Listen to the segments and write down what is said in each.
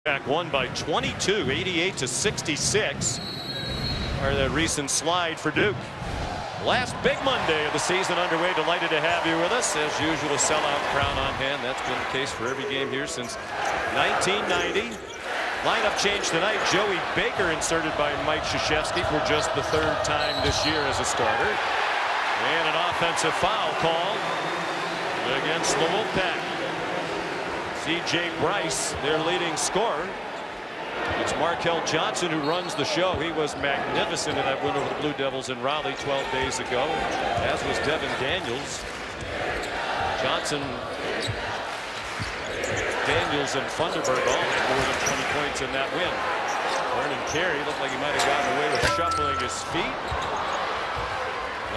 Wolfpack won by 22, 88-66. Or the recent slide for Duke. Last big Monday of the season underway. Delighted to have you with us. As usual, a sellout crowd on hand. That's been the case for every game here since 1990. Lineup change tonight. Joey Baker inserted by Mike Krzyzewski for just the third time this year as a starter. And an offensive foul call against the Wolfpack. C.J. Bryce, their leading scorer. It's Markel Johnson who runs the show. He was magnificent in that win over the Blue Devils in Raleigh 12 days ago, as was Devin Daniels. Johnson, Daniels, and Funderburg all had more than 20 points in that win. Vernon Carey looked like he might have gotten away with shuffling his feet.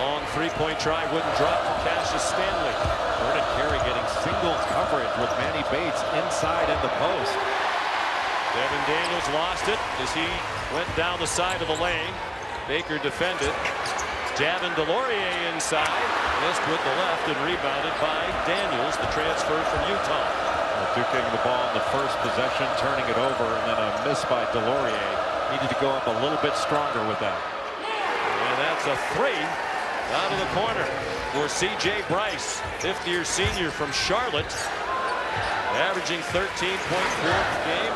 Long three-point try wouldn't drop for Cassius Stanley. Vernon Carey getting single coverage with Manny Bates inside in the post. Devin Daniels lost it as he went down the side of the lane. Baker defended. Javin DeLaurier inside. Missed with the left and rebounded by Daniels, the transfer from Utah. Duke getting the ball in the first possession, turning it over, and then a miss by DeLaurier. Needed to go up a little bit stronger with that. And that's a three out of the corner for C.J. Bryce, fifth-year senior from Charlotte, averaging 13.4 per game.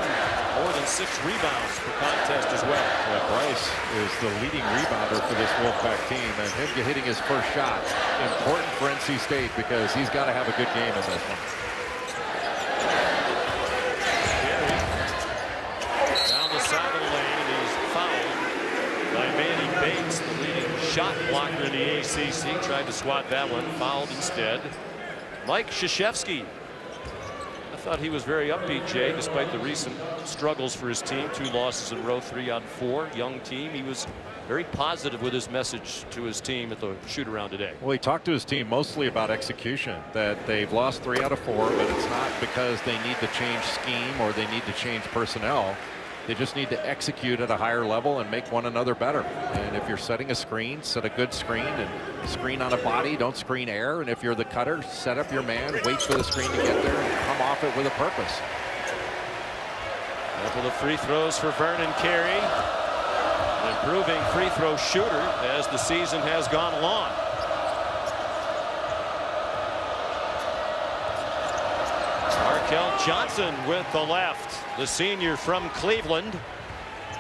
More than 6 rebounds per contest as well. Yeah, Bryce is the leading rebounder for this Wolfpack team, and him hitting his first shot important for NC State because he's got to have a good game in this one. Carey down the side of the lane, and he's fouled by Manny Bates, the leading shot blocker in the ACC. Tried to swat that one, fouled instead. Mike Krzyzewski. I thought he was very upbeat, Jay, despite the recent struggles for his team. 2 losses in a row, 3 out of 4. Young team. He was very positive with his message to his team at the shoot-around today. Well, he talked to his team mostly about execution, that they've lost 3 out of 4, but it's not because they need to change scheme or they need to change personnel. They just need to execute at a higher level and make one another better. And if you're setting a screen, set a good screen and screen on a body, don't screen air. And if you're the cutter, set up your man, wait for the screen to get there and come off it with a purpose. Couple of free throws for Vernon Carey. An improving free throw shooter as the season has gone along. Markel Johnson with the left. The senior from Cleveland.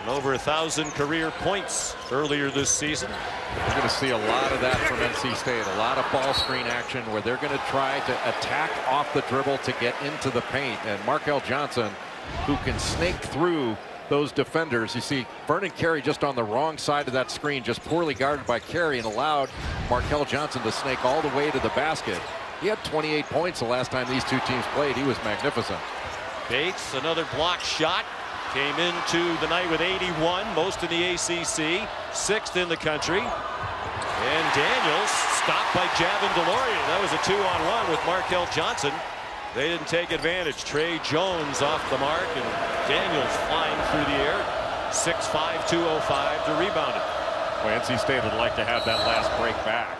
And over 1,000 career points earlier this season. We're going to see a lot of that from NC State. A lot of ball screen action where they're going to try to attack off the dribble to get into the paint. And Markel Johnson, who can snake through those defenders. You see Vernon Carey just on the wrong side of that screen, just poorly guarded by Carey, and allowed Markel Johnson to snake all the way to the basket. He had 28 points the last time these two teams played. He was magnificent. Bates, another block shot. Came into the night with 81, most in the ACC, 6th in the country. And Daniels stopped by Javin DeLaurier. That was a 2-on-1 with Markel Johnson. They didn't take advantage. Trey Jones off the mark, and Daniels flying through the air. 6'5", 205 to rebound it. Well, NC State would like to have that last break back.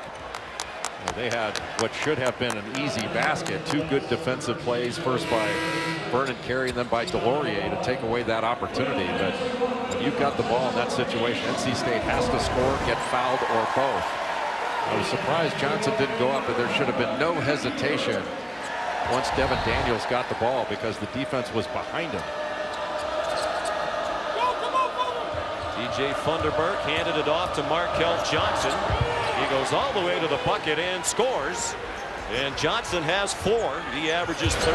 They had what should have been an easy basket. 2 good defensive plays, first by Vernon Carey and then by DeLaurier to take away that opportunity. But when you've got the ball in that situation, NC State has to score, get fouled, or both. I was surprised Johnson didn't go up, but there should have been no hesitation once Devin Daniels got the ball because the defense was behind him. DJ Funderburg handed it off to Markel Johnson. He goes all the way to the bucket and scores. And Johnson has 4. He averages 13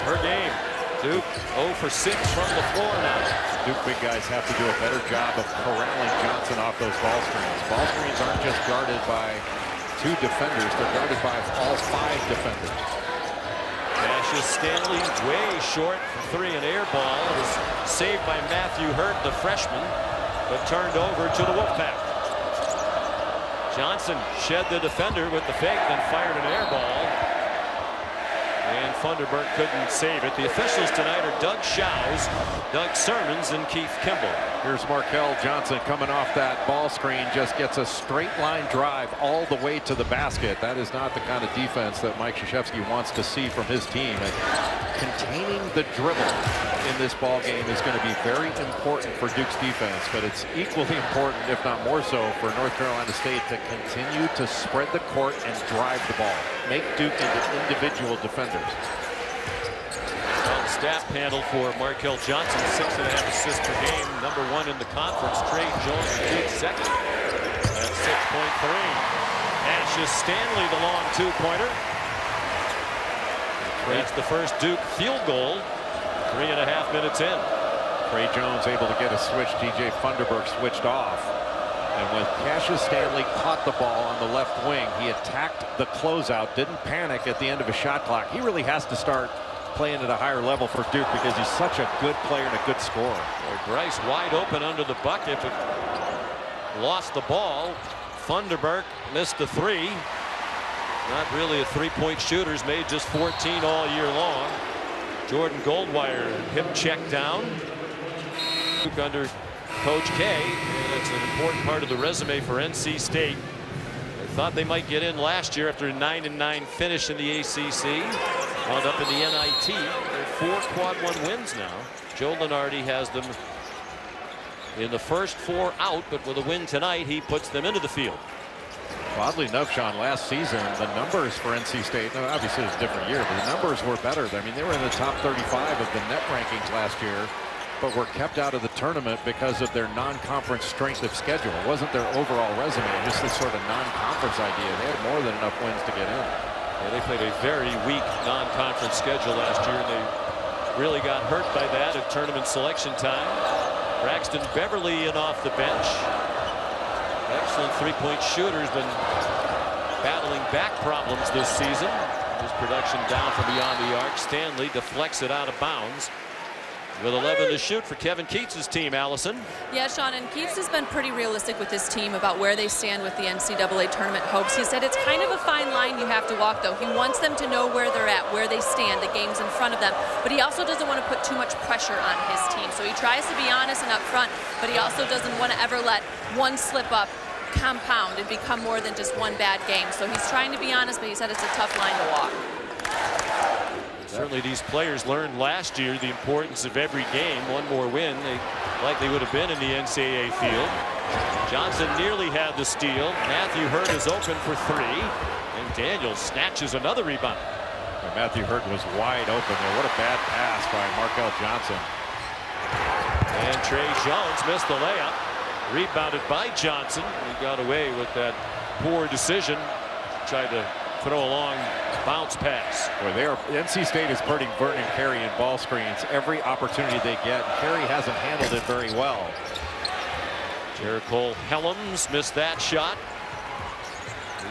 per game. Duke 0 for 6 from the floor now. Duke big guys have to do a better job of corralling Johnson off those ball screens. Ball screens aren't just guarded by 2 defenders. They're guarded by all 5 defenders. Cassius Stanley way short for 3, an air ball. It was saved by Matthew Hurt, the freshman, but turned over to the Wolfpack. Johnson shed the defender with the fake, then fired an air ball. And Funderburk couldn't save it. The officials tonight are Doug Shows, Doug Sermons, and Keith Kimball. Here's Markel Johnson coming off that ball screen, just gets a straight line drive all the way to the basket. That is not the kind of defense that Mike Krzyzewski wants to see from his team. And containing the dribble in this ball game is going to be very important for Duke's defense, but it's equally important, if not more so, for North Carolina State to continue to spread the court and drive the ball. Make Duke into individual defenders. On the stat panel for Markel Johnson, 6.5 assists per game, #1 in the conference. Trey Jones is second at 6.3. Cassius Stanley, the long two-pointer. That's the first Duke field goal. 3.5 minutes in. Trey Jones able to get a switch. DJ Funderburk switched off. And when Cassius Stanley caught the ball on the left wing, he attacked the closeout, didn't panic at the end of a shot clock. He really has to start playing at a higher level for Duke because he's such a good player and a good scorer. Bryce wide open under the bucket, but lost the ball. Funderburk missed the three. Not really a three-point shooter. He's made just 14 all year long. Jordan Goldwire hip check down. Duke under Coach K, and it's an important part of the resume for NC State. They thought they might get in last year after a 9-9 finish in the ACC. Wound up in the NIT. They're 4 quad 1 wins now. Joe Lunardi has them in the first 4 out, but with a win tonight, he puts them into the field. Oddly enough, Sean, last season, the numbers for NC State, now obviously it's a different year, but the numbers were better. I mean, they were in the top 35 of the net rankings last year, but were kept out of the tournament because of their non-conference strength of schedule. It wasn't their overall resume, just this sort of non-conference idea. They had more than enough wins to get in. Yeah, they played a very weak non-conference schedule last year, and they really got hurt by that at tournament selection time. Braxton Beverly in off the bench. Excellent three-point shooter, has been battling back problems this season. His production down from beyond the arc. Stanley deflects it out of bounds. With 11 to shoot for Kevin Keats' team, Allison. Yeah, Sean, and Keats has been pretty realistic with his team about where they stand with the NCAA tournament hopes. He said it's kind of a fine line you have to walk, though. He wants them to know where they're at, where they stand, the game's in front of them. But he also doesn't want to put too much pressure on his team. So he tries to be honest and upfront, but he also doesn't want to ever let one slip up compound and become more than just one bad game. So he's trying to be honest, but he said it's a tough line to walk. Certainly these players learned last year the importance of every game. One more win, they likely would have been in the NCAA field. Johnson nearly had the steal. Matthew Hurt is open for 3, and Daniels snatches another rebound. And Matthew Hurt was wide open there. What a bad pass by Markel Johnson. And Trey Jones missed the layup. Rebounded by Johnson. He got away with that poor decision. Tried to throw a long bounce pass. Boy, NC State is putting Vernon Carey in ball screens every opportunity they get. Carey hasn't handled it very well. Jericho Helms missed that shot.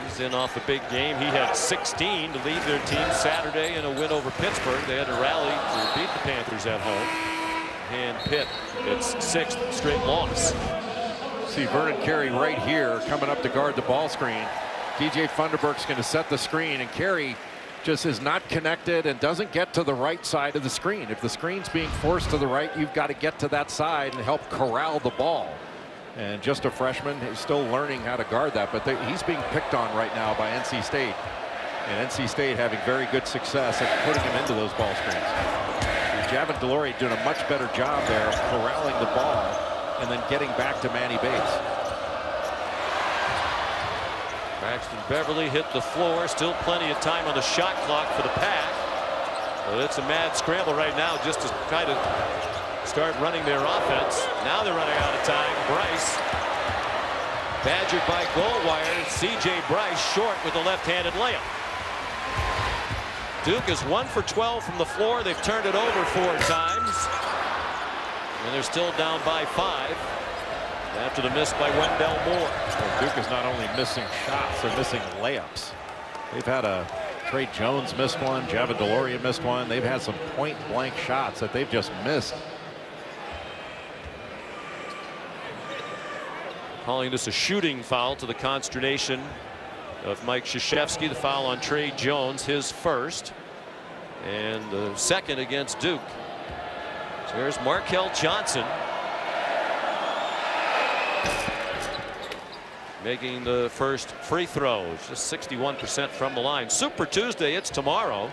He's in off a big game. He had 16 to lead their team Saturday in a win over Pittsburgh. They had to rally to beat the Panthers at home. And Pitt, its 6th straight loss. See Vernon Carey right here coming up to guard the ball screen. DJ Funderburk's going to set the screen, and Carey just is not connected and doesn't get to the right side of the screen. If the screen's being forced to the right, you've got to get to that side and help corral the ball. And just a freshman, he's still learning how to guard that, but he's being picked on right now by NC State. And NC State having very good success at putting him into those ball screens. Javin DeLaurier doing a much better job there of corralling the ball and then getting back to Manny Bates. Braxton Beverly hit the floor. Still plenty of time on the shot clock for the Pack. But it's a mad scramble right now just to kind of start running their offense. Now they're running out of time. Bryce badgered by Goldwire. C.J. Bryce short with a left-handed layup. Duke is 1 for 12 from the floor. They've turned it over 4 times. And they're still down by 5. After the miss by Wendell Moore. Well, Duke is not only missing shots, they're missing layups. They've had Trey Jones missed one, Javin DeLaurier missed one. They've had some point-blank shots that they've just missed. Calling this a shooting foul to the consternation of Mike Krzyzewski. The foul on Trey Jones, his first. and the second against Duke. So there's Markel Johnson making the first free throws. Just 61% from the line. Super Tuesday, it's tomorrow.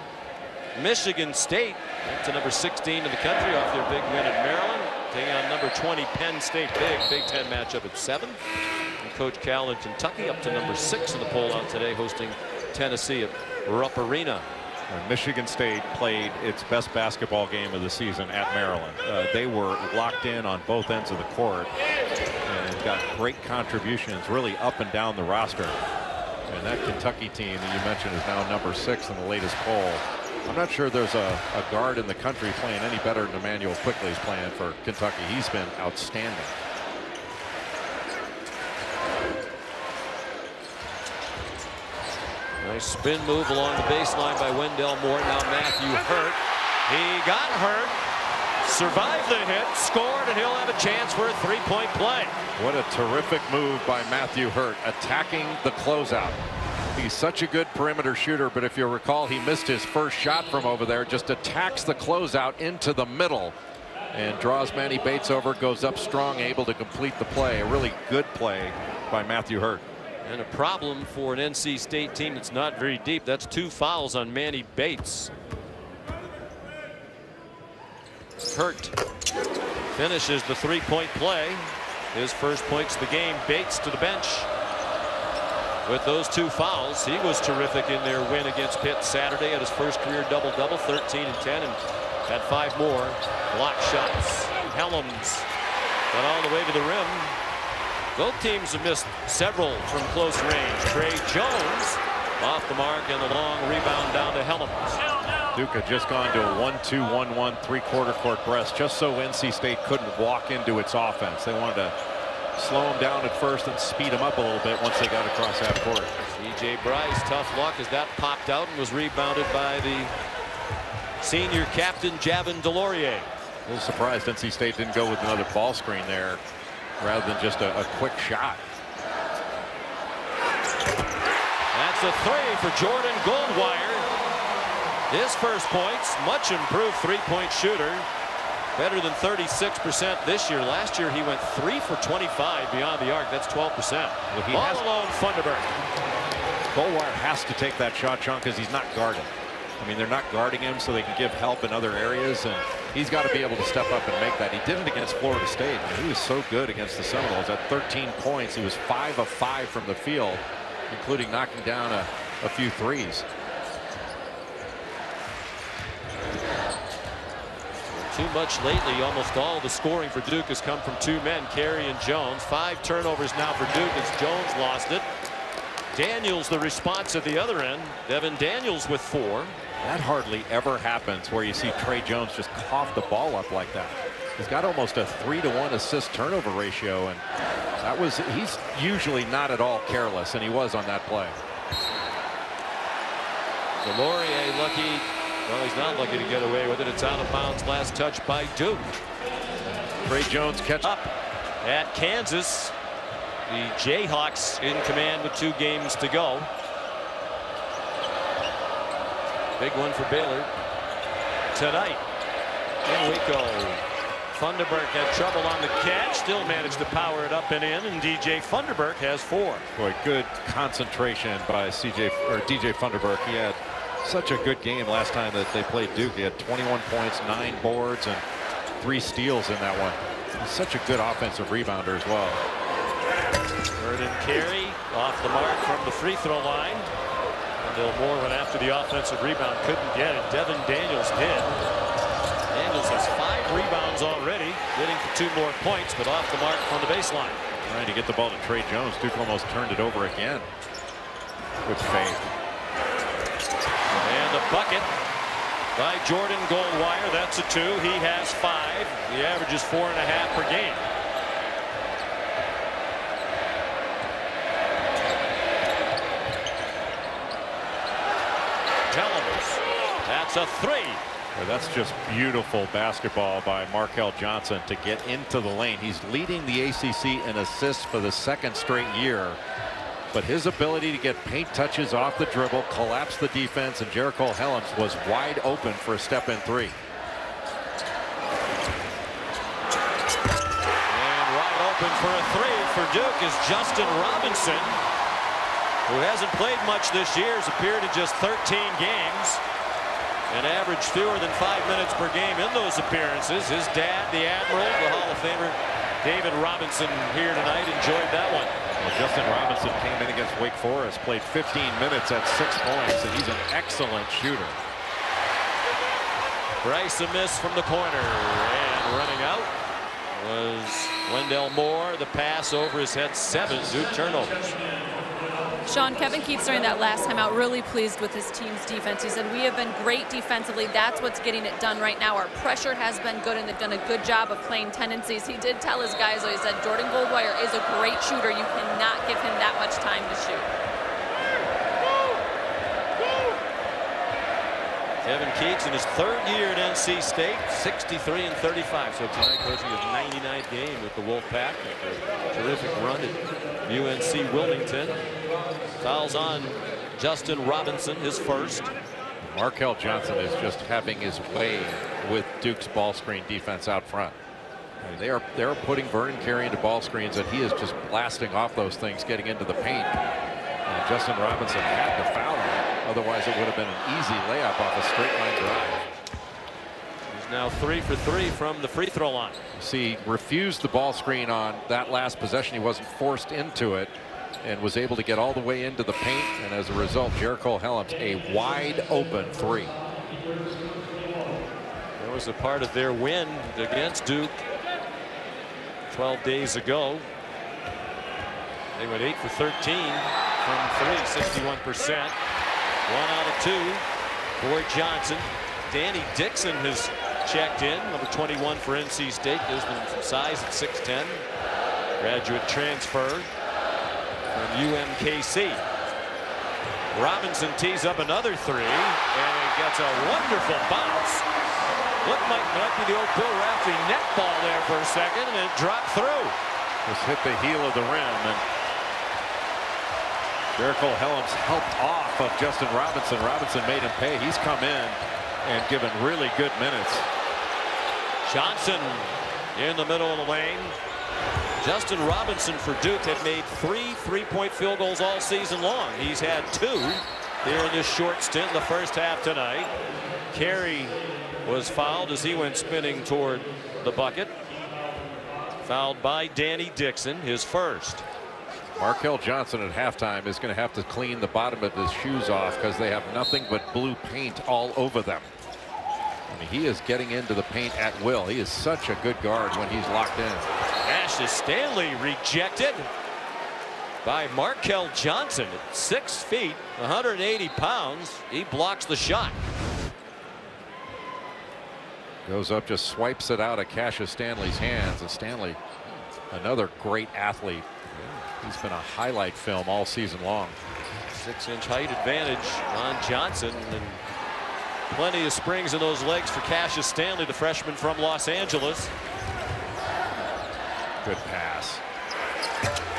Michigan State up to number 16 in the country off their big win at Maryland, taking on number 20 Penn State. Big Ten matchup at 7. And Coach Cal in Kentucky up to number 6 in the poll out today, hosting Tennessee at Rupp Arena. Michigan State played its best basketball game of the season at Maryland. They were locked in on both ends of the court and got great contributions really up and down the roster. And that Kentucky team that you mentioned is now number 6 in the latest poll. I'm not sure there's a guard in the country playing any better than Emmanuel Quickley's playing for Kentucky. He's been outstanding. Nice spin move along the baseline by Wendell Moore. Now Matthew Hurt. He got hurt, survived the hit, scored, and he'll have a chance for a three-point play. What a terrific move by Matthew Hurt, attacking the closeout. He's such a good perimeter shooter, but if you recall, he missed his first shot from over there. Just attacks the closeout into the middle and draws Manny Bates over, goes up strong, able to complete the play. A really good play by Matthew Hurt. And a problem for an NC State team that's not very deep. That's 2 fouls on Manny Bates. Hurt finishes the three-point play. His first points of the game. Bates to the bench. With those 2 fouls, he was terrific in their win against Pitt Saturday at his first career double-double, 13 and 10, and had 5 more block shots. Helms got all the way to the rim. Both teams have missed several from close range. Trey Jones off the mark, and the long rebound down to Helms. Duke had just gone to a 1-2-1-1 three-quarter court press just so NC State couldn't walk into its offense. They wanted to slow him down at first and speed him up a little bit once they got across half court. C.J. Bryce, tough luck as that popped out and was rebounded by the senior captain, Javin DeLaurier. A little surprised NC State didn't go with another ball screen there rather than just a quick shot. That's a 3 for Jordan Goldwire. His first points, much improved three-point shooter. Better than 36% this year. Last year he went 3 for 25 beyond the arc. That's 12%. Well, he all alone, Funderburk. Goldwire has to take that shot, John, because he's not guarded. I mean, they're not guarding him so they can give help in other areas, and he's got to be able to step up and make that. He did it against Florida State. I mean, he was so good against the Seminoles. At 13 points, he was 5 of 5 from the field, including knocking down a few threes. Too much lately. Almost all the scoring for Duke has come from 2 men, Carey and Jones. 5 turnovers now for Duke as Jones lost it. Daniels the response at the other end. Devin Daniels with 4. That hardly ever happens where you see Trey Jones just cough the ball up like that. He's got almost a 3-to-1 assist turnover ratio, and he's usually not at all careless, and he was on that play. DeLaurier lucky. Well, he's not lucky to get away with it. It's out of bounds. Last touch by Duke. Trey Jones catch up at Kansas. The Jayhawks in command with 2 games to go. Big one for Baylor tonight in Waco. Funderburk had trouble on the catch, still managed to power it up and in, and DJ Funderburk has 4. Boy, good concentration by DJ Funderburk. He had such a good game last time that they played Duke. He had 21 points, 9 boards, and 3 steals in that one. He's such a good offensive rebounder as well. Vernon Carey off the mark from the free throw line. Wendell Moore went after the offensive rebound, couldn't get it. Devin Daniels did. Daniels has 5 rebounds already, getting for 2 more points, but off the mark from the baseline. Trying to get the ball to Trey Jones. Duke almost turned it over again. Good fake. And a bucket by Jordan Goldwire. That's a 2. He has 5. The average is 4.5 per game. Helms. That's a 3. Well, that's just beautiful basketball by Markel Johnson to get into the lane. He's leading the ACC in assists for the 2nd straight year. but his ability to get paint touches off the dribble, collapse the defense, and Jericho Helms was wide open for a step-in three. And wide open for a three for Duke is Justin Robinson, who hasn't played much this year, has appeared in just 13 games and averaged fewer than 5 minutes per game in those appearances. His dad, the Admiral, the Hall of Famer David Robinson, here tonight, enjoyed that one. Well, Justin Robinson came in against Wake Forest, played 15 minutes at 6 points, and he's an excellent shooter. Bryce a miss from the corner, and running out was Wendell Moore. The pass over his head, 7 Duke turnovers. Sean, Kevin Keats during that last time out really pleased with his team's defense. He said, we have been great defensively. That's what's getting it done right now. Our pressure has been good, and they've done a good job of playing tendencies. He did tell his guys, though, he said, Jordan Goldwire is a great shooter. You cannot give him that much time to shoot. Kevin Keats in his 3rd year at NC State, 63 and 35. So tonight coaching his 99th game with the Wolfpack. A terrific run at UNC Wilmington. Fouls on Justin Robinson, his first. Markel Johnson is just having his way with Duke's ball screen defense out front. I mean, they are putting Vernon Carey into ball screens, and he is just blasting off those things, getting into the paint. And Justin Robinson had to foul him. Otherwise, it would have been an easy layup off a straight line drive. He's now 3 for 3 from the free throw line. See, refused the ball screen on that last possession. He wasn't forced into it and was able to get all the way into the paint. And as a result, Jericho Helms a wide open three. That was a part of their win against Duke 12 days ago. They went 8 for 13 from 3, 61%. 1 out of 2 for Johnson. Danny Dixon has checked in, number 21 for NC State. Gives them some size at 6'10". Graduate transfer from UMKC. Robinson tees up another 3, and he gets a wonderful bounce. Might be the old Bill Raftery net ball there for a second, and it dropped through. Just hit the heel of the rim, and Jericho Helms helped off of Justin Robinson. Robinson made him pay. He's come in and given really good minutes. Johnson in the middle of the lane. Justin Robinson for Duke had made 3 three-point field goals all season long. He's had 2 here in this short stint in the first half tonight. Carey was fouled as he went spinning toward the bucket. Fouled by Danny Dixon, his first. Markel Johnson at halftime is going to have to clean the bottom of his shoes off because they have nothing but blue paint all over them. I mean, he is getting into the paint at will. He is such a good guard when he's locked in. Cassius Stanley rejected by Markel Johnson at 6 feet, 180 pounds. He blocks the shot. Goes up, just swipes it out of Cassius Stanley's hands, and Stanley, another great athlete. He's been a highlight film all season long. 6-inch height advantage on Johnson, and plenty of springs in those legs for Cassius Stanley, the freshman from Los Angeles. Good pass.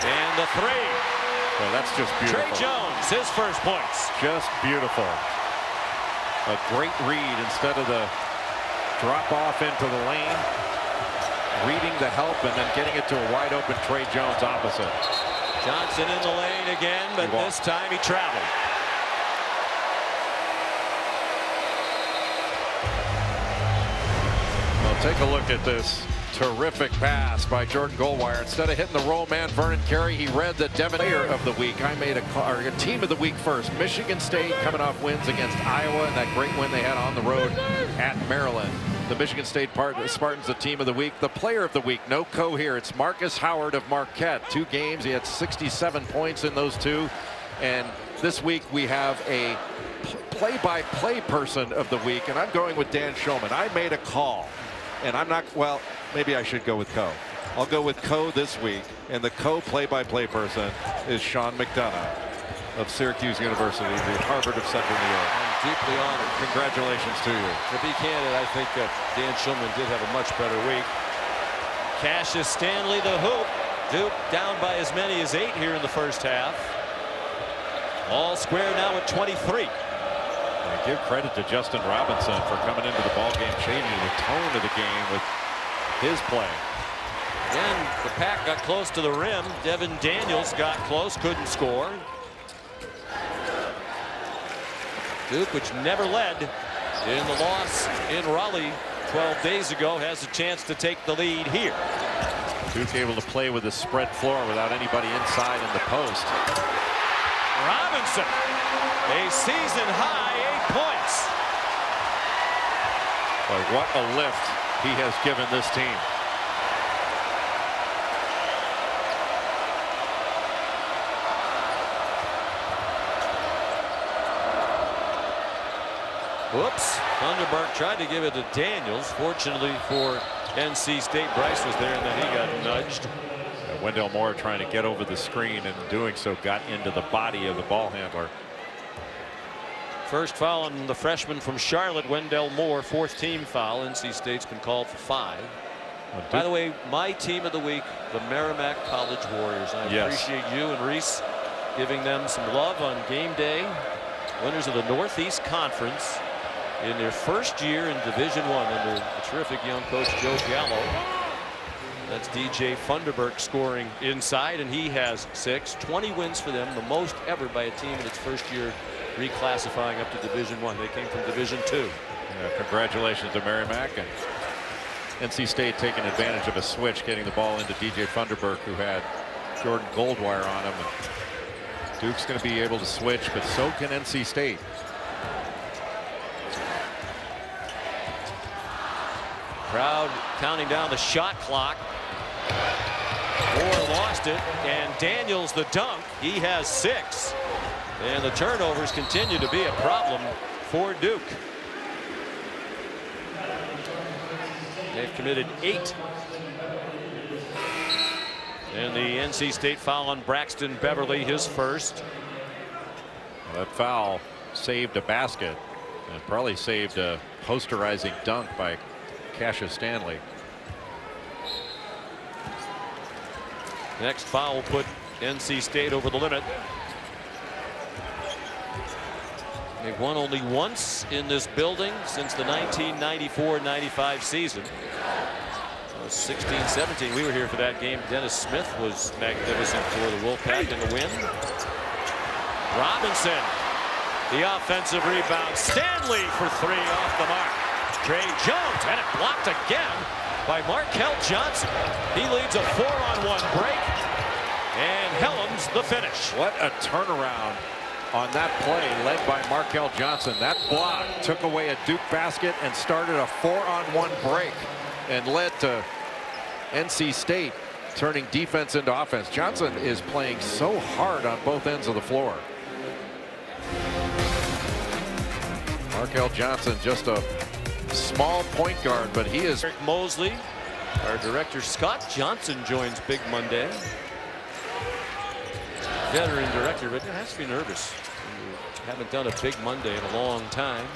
And the 3. Well, that's just beautiful. Trey Jones, his first points. Just beautiful. A great read instead of the drop off into the lane. Reading the help and then getting it to a wide open Trey Jones opposite. Johnson in the lane again, but this time he traveled. Well, take a look at this terrific pass by Jordan Goldwire. Instead of hitting the roll man Vernon Carey, he read the Player of the Week. I made a team of the week first. Michigan State coming off wins against Iowa and that great win they had on the road at Maryland. The Michigan State Spartans, the team of the week. The player of the week, no co here. It's Marcus Howard of Marquette. 2 games. He had 67 points in those 2. And this week we have a play-by-play person of the week, and I'm going with Dan Shulman. I made a call, and I'm not, well, maybe I should go with Co. I'll go with Co this week, and the Co play-by-play person is Sean McDonough of Syracuse University, the Harvard of Central New York. I'm deeply honored. Congratulations to you. To be candid, I think that Dan Shulman did have a much better week. Cassius Stanley, the hoop. Duke down by as many as 8 here in the first half. All square now at 23. And give credit to Justin Robinson for coming into the ball game, changing the tone of the game with his play. Again, the Pack got close to the rim. Devin Daniels got close, couldn't score. Duke, which never led in the loss in Raleigh 12 days ago, has a chance to take the lead here. Duke able to play with a spread floor without anybody inside in the post. Robinson, a season high 8 points. But what a lift he has given this team. Whoops. Thunderberg tried to give it to Daniels. Fortunately for NC State, Bryce was there and then he got nudged. Wendell Moore trying to get over the screen, and doing so got into the body of the ball handler. First foul on the freshman from Charlotte, Wendell Moore, 4th team foul. NC State's been called for 5. By the way, my team of the week, the Merrimack College Warriors. I appreciate you and Reese giving them some love on game day. Winners of the Northeast Conference in their first year in Division I under the terrific young coach Joe Gallo. That's DJ Funderburk scoring inside, and he has 6. 20 wins for them, the most ever by a team in its first year reclassifying up to Division I. They came from Division II. Yeah, congratulations to Merrimack. And NC State taking advantage of a switch, getting the ball into DJ Funderburk, who had Jordan Goldwire on him. And Duke's going to be able to switch, but so can NC State. Crowd counting down the shot clock. Moore lost it, and Daniels the dunk. He has 6. And the turnovers continue to be a problem for Duke. They've committed 8. And the NC State foul on Braxton Beverly, his first. Well, that foul saved a basket and probably saved a posterizing dunk by Cassius Stanley. Next foul will put NC State over the limit. They've won only once in this building since the 1994-95 season. 16-17, we were here for that game. Dennis Smith was magnificent for the Wolfpack in the win. Robinson, the offensive rebound. Stanley for 3 off the mark. Trey Jones had it blocked again by Markel Johnson. He leads a 4-on-1 break, and Helms the finish. What a turnaround on that play led by Markel Johnson. That block took away a Duke basket and started a 4-on-1 break and led to NC State turning defense into offense. Johnson is playing so hard on both ends of the floor. Markel Johnson, just a small point guard, but he is. Eric Mosley, our director Scott Johnson joins Big Monday. Veteran director, but has to be nervous. Haven't done a Big Monday in a long time.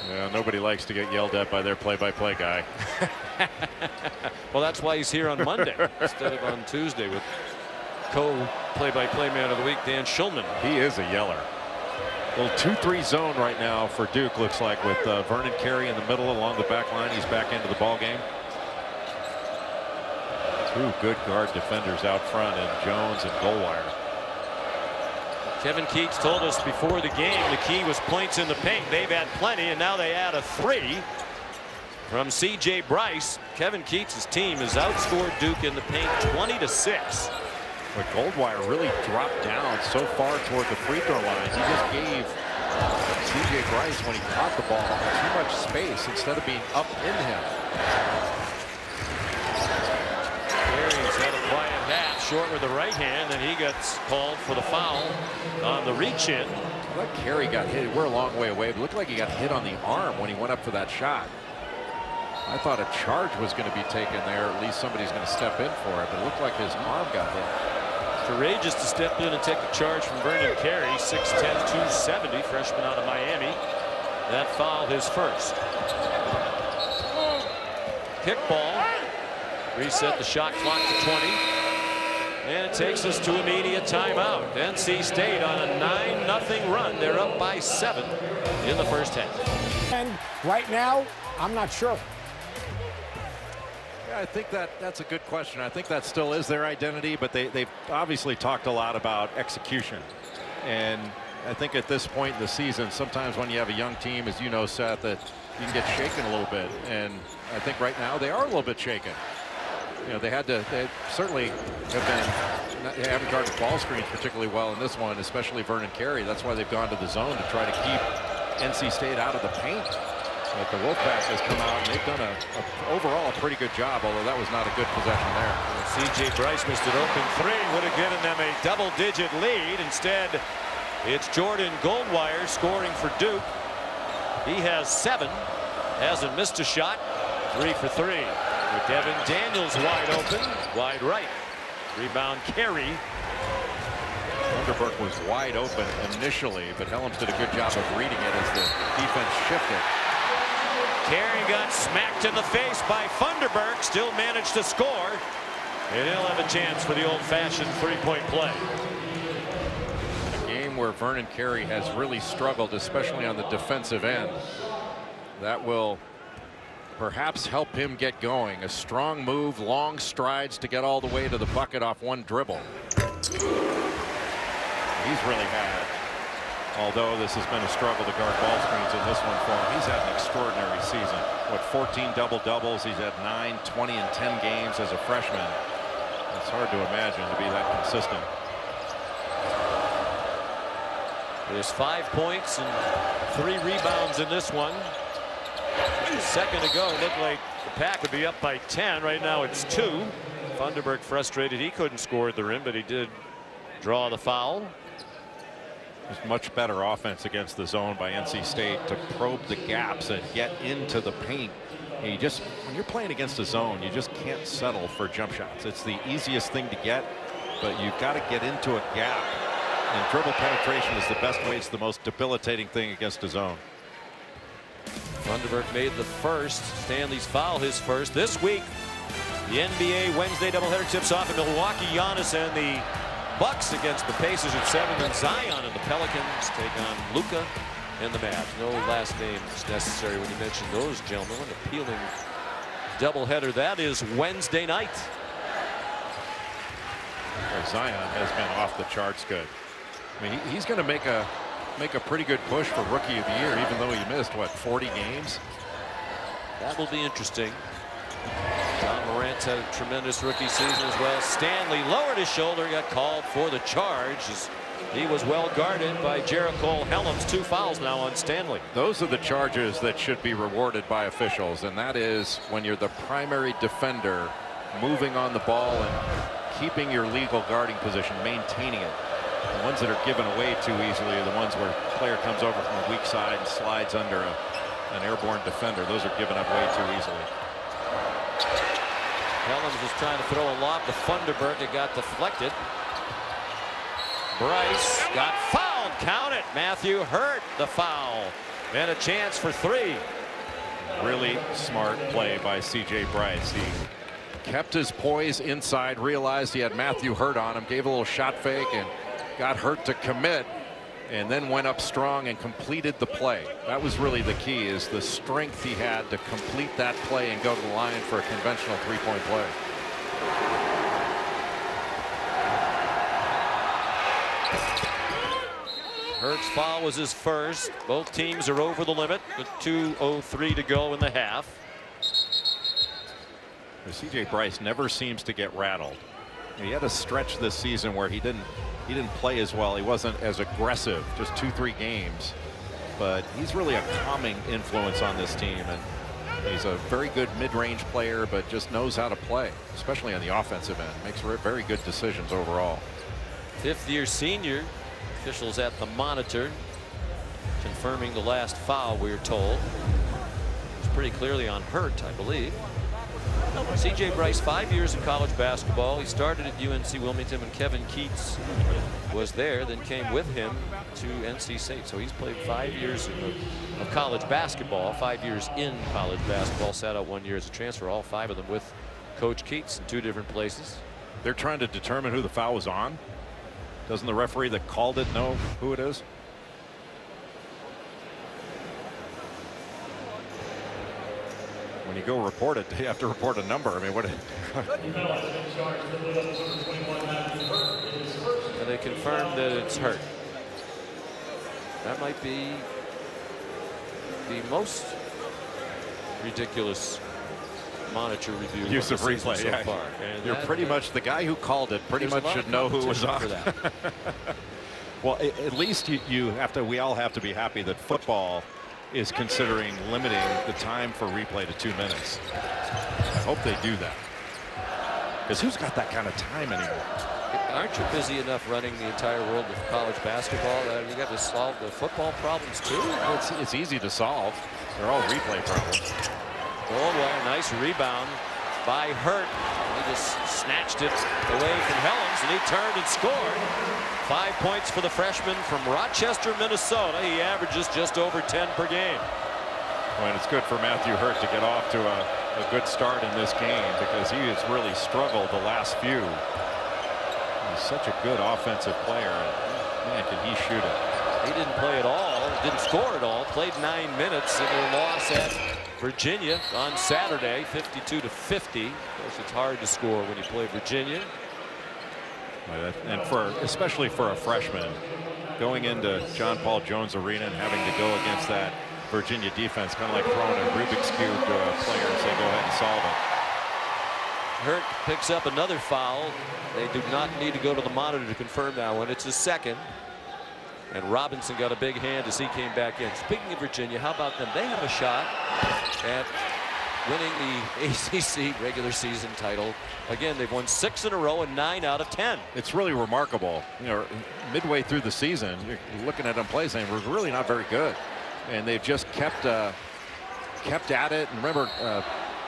Yeah, nobody likes to get yelled at by their play-by-play guy. Well, that's why he's here on Monday instead of on Tuesday with co-play-by-play man of the week Dan Schulman. He is a yeller. Little 2-3 zone right now for Duke, looks like, with Vernon Carey in the middle along the back line. He's back into the ball game. 2 good guard defenders out front, and Jones and Goldwire. Kevin Keats told us before the game the key was points in the paint. They've had plenty, and now they add a 3 from C.J. Bryce. Kevin Keats' team has outscored Duke in the paint 20-6. But Goldwire really dropped down so far toward the free throw line. He just gave C.J. Bryce, when he caught the ball, too much space instead of being up in him. Carey's had a quiet half, short with the right hand, and he gets called for the foul on the reach-in. I thought Carey got hit. We're a long way away, but it looked like he got hit on the arm when he went up for that shot. I thought a charge was going to be taken there. At least somebody's going to step in for it, but it looked like his arm got hit. Courageous to step in and take the charge from Vernon Carey, 6'10", 270, freshman out of Miami. That foul, his first. Kickball. Reset the shot clock to 20. And it takes us to immediate timeout. NC State on a 9-0 run. They're up by 7 in the first half. And right now, I'm not sure. Yeah, I think that's a good question. I think that still is their identity, but they've obviously talked a lot about execution. And I think at this point in the season, sometimes when you have a young team, as you know, Seth, that you can get shaken a little bit. And I think right now they are a little bit shaken. You know, they certainly they haven't guarded ball screens particularly well in this one, especially Vernon Carey. That's why they've gone to the zone to try to keep NC State out of the paint. But the Wolfpack has come out and they've done overall a pretty good job, although that was not a good possession there. C.J. Bryce missed an open three, would have given them a double-digit lead. Instead, it's Jordan Goldwire scoring for Duke. He has 7, hasn't missed a shot, 3 for 3. With Devin Daniels wide open, wide right. Rebound Carey. Vanderburg was wide open initially, but Helms did a good job of reading it as the defense shifted. Carey got smacked in the face by Vanderburg, still managed to score. And he'll have a chance for the old-fashioned three-point play. In a game where Vernon Carey has really struggled, especially on the defensive end, that will perhaps help him get going. A strong move, long strides to get all the way to the bucket off one dribble. He's really had, although this has been a struggle to guard ball screens in this one for him, he's had an extraordinary season. What, 14 double-doubles? He's had 9, 20, and 10 games as a freshman. It's hard to imagine to be that consistent. There's 5 points and 3 rebounds in this one. A second ago, it looked like the Pack would be up by 10. Right now it's 2. Vanderburg frustrated. He couldn't score at the rim, but he did draw the foul. There's much better offense against the zone by NC State to probe the gaps and get into the paint. And when you're playing against a zone, you just can't settle for jump shots. It's the easiest thing to get, but you've got to get into a gap. And dribble penetration is the best way. It's the most debilitating thing against a zone. Vanderburg made the first. Stanley's foul, his first. This week, the NBA Wednesday doubleheader tips off in Milwaukee. Giannis and the Bucks against the Pacers at 7. And Zion and the Pelicans take on Luka and the Mavs. No last names necessary when you mention those gentlemen. An appealing doubleheader. That is Wednesday night. Well, Zion has been off the charts good. I mean, he's going to make a pretty good push for Rookie of the Year, even though he missed, what, 40 games? That will be interesting. John Morant's had a tremendous rookie season as well. Stanley lowered his shoulder, got called for the charge as he was well guarded by Jericho Helms. 2 fouls now on Stanley. Those are the charges that should be rewarded by officials, and that is when you're the primary defender, moving on the ball and keeping your legal guarding position, maintaining it. The ones that are given away too easily are the ones where a player comes over from the weak side and slides under an airborne defender. Those are given up way too easily. Helms was trying to throw a lob to Vanderburg. It got deflected. Bryce got fouled. Count it. Matthew Hurt the foul. And a chance for 3. Really smart play by C.J. Bryce. He kept his poise inside, realized he had Matthew Hurt on him, gave a little shot fake, and got Hurt to commit, and then went up strong and completed the play. That was really the key, is the strength he had to complete that play and go to the line for a conventional 3-point play. Hurt's foul was his first. Both teams are over the limit with 2:03 to go in the half. C.J. Bryce never seems to get rattled. He had a stretch this season where he didn't play as well. He wasn't as aggressive, just 2-3 games. But he's really a calming influence on this team, and he's a very good mid-range player, but just knows how to play, especially on the offensive end. Makes very good decisions overall. 5th-year senior. Officials at the monitor confirming the last foul, we're told. It's pretty clearly on Hurt, I believe. C.J. Bryce, 5 years in college basketball. He started at UNC Wilmington when Kevin Keats was there, then came with him to NC State. So he's played 5 years of college basketball, 5 years in college basketball, sat out 1 year as a transfer, all 5 of them with Coach Keats in 2 different places. They're trying to determine who the foul was on. Doesn't the referee that called it know who it is? When you go report it, you have to report a number. I mean, what? And they confirmed that it's Hurt. That might be the most ridiculous monitor review use of replay so far. And you're pretty much the guy who called it. Pretty much should know who it was on. For that. Well, at least you have to. We all have to be happy that football is considering limiting the time for replay to 2 minutes. I hope they do that. Because who's got that kind of time anymore? Aren't you busy enough running the entire world of college basketball that you got to solve the football problems too? Well, it's easy to solve. They're all replay problems. Oh boy, nice rebound by Hurt. He just snatched it away from Helms, and he turned and scored. 5 points for the freshman from Rochester, Minnesota. He averages just over 10 per game. Well, and it's good for Matthew Hurt to get off to a good start in this game, because he has really struggled the last few. He's such a good offensive player. And man, can he shoot it. He didn't play at all, didn't score at all, played 9 minutes in their loss at Virginia on Saturday, 52-50. Of course, it's hard to score when you play Virginia. And especially for a freshman, going into John Paul Jones Arena and having to go against that Virginia defense, kind of like throwing a Rubik's Cube to a player and say, go ahead and solve it. Hurt picks up another foul. They do not need to go to the monitor to confirm that one. It's his second. And Robinson got a big hand as he came back in. Speaking of Virginia, how about them? They have a shot at winning the ACC regular season title. Again, they've won 6 in a row and 9 out of 10. It's really remarkable. You know, midway through the season, you're looking at them play saying we're really not very good, and they've just kept at it. And remember,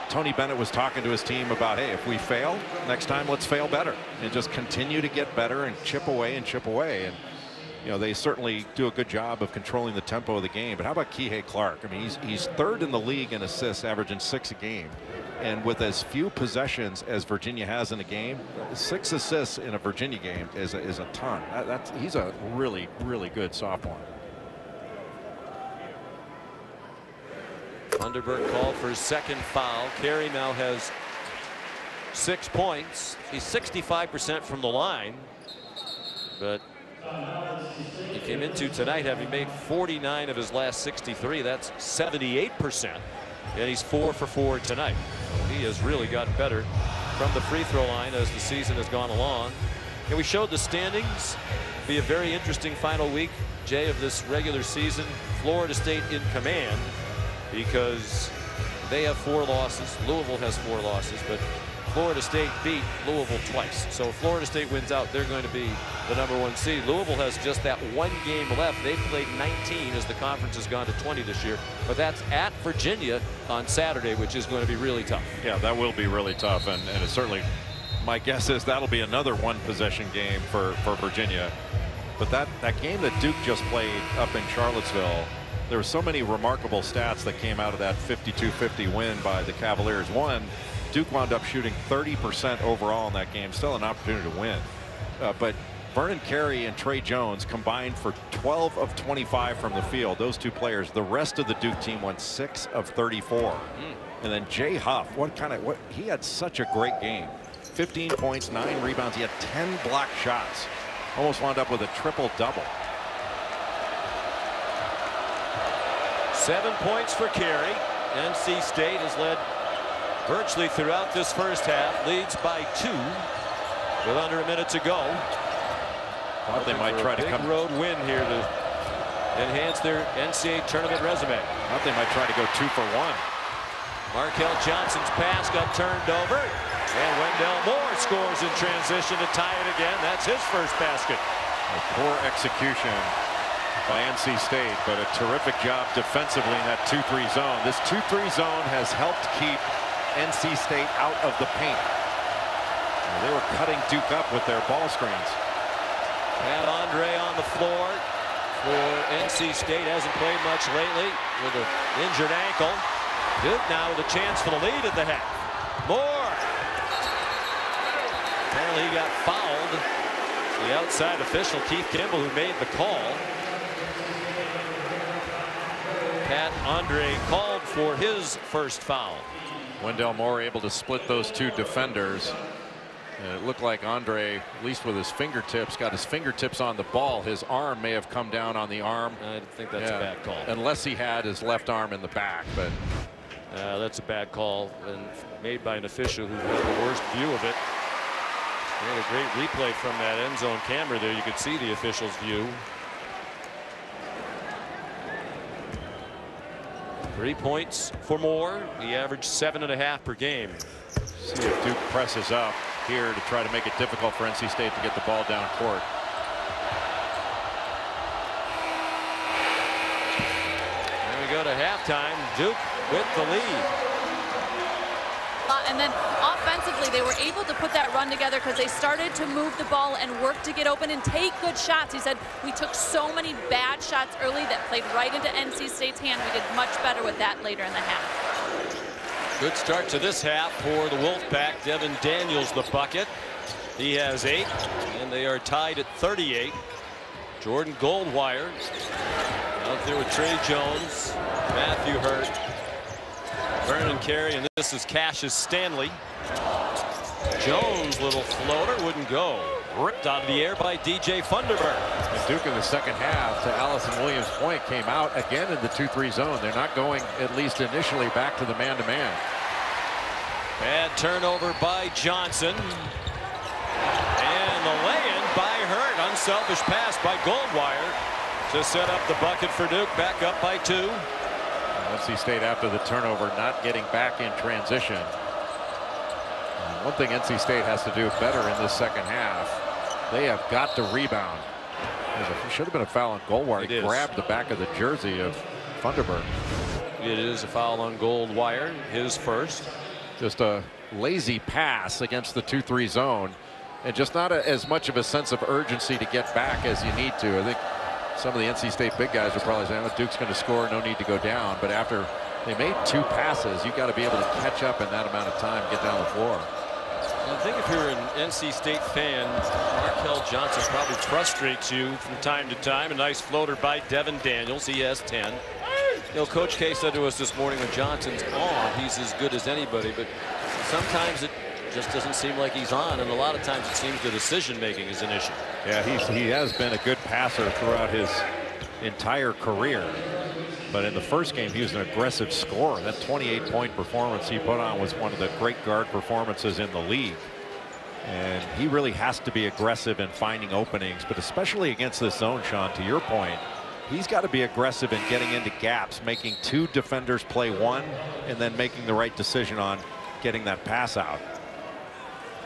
Tony Bennett was talking to his team about, hey, if we fail next time, let's fail better and just continue to get better and chip away and chip away. And you know, they certainly do a good job of controlling the tempo of the game. But how about Kihei Clark? I mean, he's third in the league in assists, averaging 6 a game. And with as few possessions as Virginia has in a game, 6 assists in a Virginia game is a ton. He's a really, really good sophomore. Thunderbird called for his second foul. Carey now has 6 points. He's 65% from the line, but he came into tonight having made 49 of his last 63. That's 78%. And he's 4 for 4 tonight. He has really gotten better from the free throw line as the season has gone along. And we showed the standings. Be a very interesting final week, Jay, of this regular season. Florida State in command because they have 4 losses. Louisville has 4 losses, but Florida State beat Louisville twice. So if Florida State wins out, they're going to be the #1 seed. Louisville has just that 1 game left. They've played 19 as the conference has gone to 20 this year. But that's at Virginia on Saturday, which is going to be really tough. Yeah, that will be really tough. And it's certainly, my guess is that'll be another 1-possession game for Virginia. But that game that Duke just played up in Charlottesville, there were so many remarkable stats that came out of that 52-50 win by the Cavaliers. One, Duke wound up shooting 30% overall in that game. Still an opportunity to win. But Vernon Carey and Trey Jones combined for 12 of 25 from the field. Those 2 players. The rest of the Duke team went 6 of 34. And then Jay Huff, he had such a great game. 15 points, 9 rebounds. He had 10 block shots. Almost wound up with a triple-double. 7 points for Carey. NC State has led virtually throughout this first half, leads by 2 with under a minute to go. Thought they might try to come road win here to enhance their NCAA tournament resume. Thought they might try to go 2 for 1. Markel Johnson's pass got turned over, and Wendell Moore scores in transition to tie it again. That's his first basket. A poor execution by NC State, but a terrific job defensively in that 2-3 zone. This 2-3 zone has helped keep NC State out of the paint. They were cutting Duke up with their ball screens. And Andre on the floor for NC State. Hasn't played much lately with an injured ankle. Duke now with a chance for the lead at the half. Moore. And Well, he got fouled. The outside official, Keith Kimball, who made the call. Pat Andre called for his first foul. Wendell Moore able to split those two defenders. And it looked like Andre, at least with his fingertips, got his fingertips on the ball. His arm may have come down on the arm. I think that's a bad call. Unless he had his left arm in the back. But that's a bad call, and made by an official who had the worst view of it. We had a great replay from that end zone camera there. You could see the official's view. 3 points for Moore. He averaged 7.5 per game. See if Duke presses up here to try to make it difficult for NC State to get the ball down court. There we go to halftime. Duke with the lead. And then offensively, they were able to put that run together because they started to move the ball and work to get open and take good shots. He said, we took so many bad shots early that played right into NC State's hand. We did much better with that later in the half. Good start to this half for the Wolfpack. Devin Daniels the bucket. He has 8, and they are tied at 38. Jordan Goldwire out there with Trey Jones, Matthew Hurt, Vernon Carey, and this is Cassius Stanley. Jones' little floater wouldn't go. Ripped out of the air by DJ Funderburg. And Duke in the second half, to Allison Williams' point, came out again in the 2-3 zone. They're not going, at least initially, back to the man-to-man. Bad turnover by Johnson. And the lay-in by Hurt. Unselfish pass by Goldwire to set up the bucket for Duke. Back up by 2. NC State, after the turnover, not getting back in transition. And one thing NC State has to do better in this second half, they have got to rebound. There should have been a foul on Goldwire. He grabbed the back of the jersey of Funderburg. It is a foul on Goldwire, his first. Just a lazy pass against the 2-3 zone, and just not as much of a sense of urgency to get back as you need to. I think some of the NC State big guys are probably saying, oh, Duke's going to score, no need to go down. But after they made 2 passes, you've got to be able to catch up in that amount of time, get down the floor. I think if you're an NC State fan, Markel Johnson probably frustrates you from time to time. A nice floater by Devin Daniels. He has 10. You know, Coach K said to us this morning, when Johnson's on, he's as good as anybody. But sometimes it just doesn't seem like he's on, and a lot of times it seems the decision-making is an issue. Yeah, he has been a good passer throughout his entire career. But in the first game, he was an aggressive scorer. That 28-point performance he put on was one of the great guard performances in the league. And he really has to be aggressive in finding openings, but especially against this zone, Sean, to your point, he's got to be aggressive in getting into gaps, making 2 defenders play 1, and then making the right decision on getting that pass out.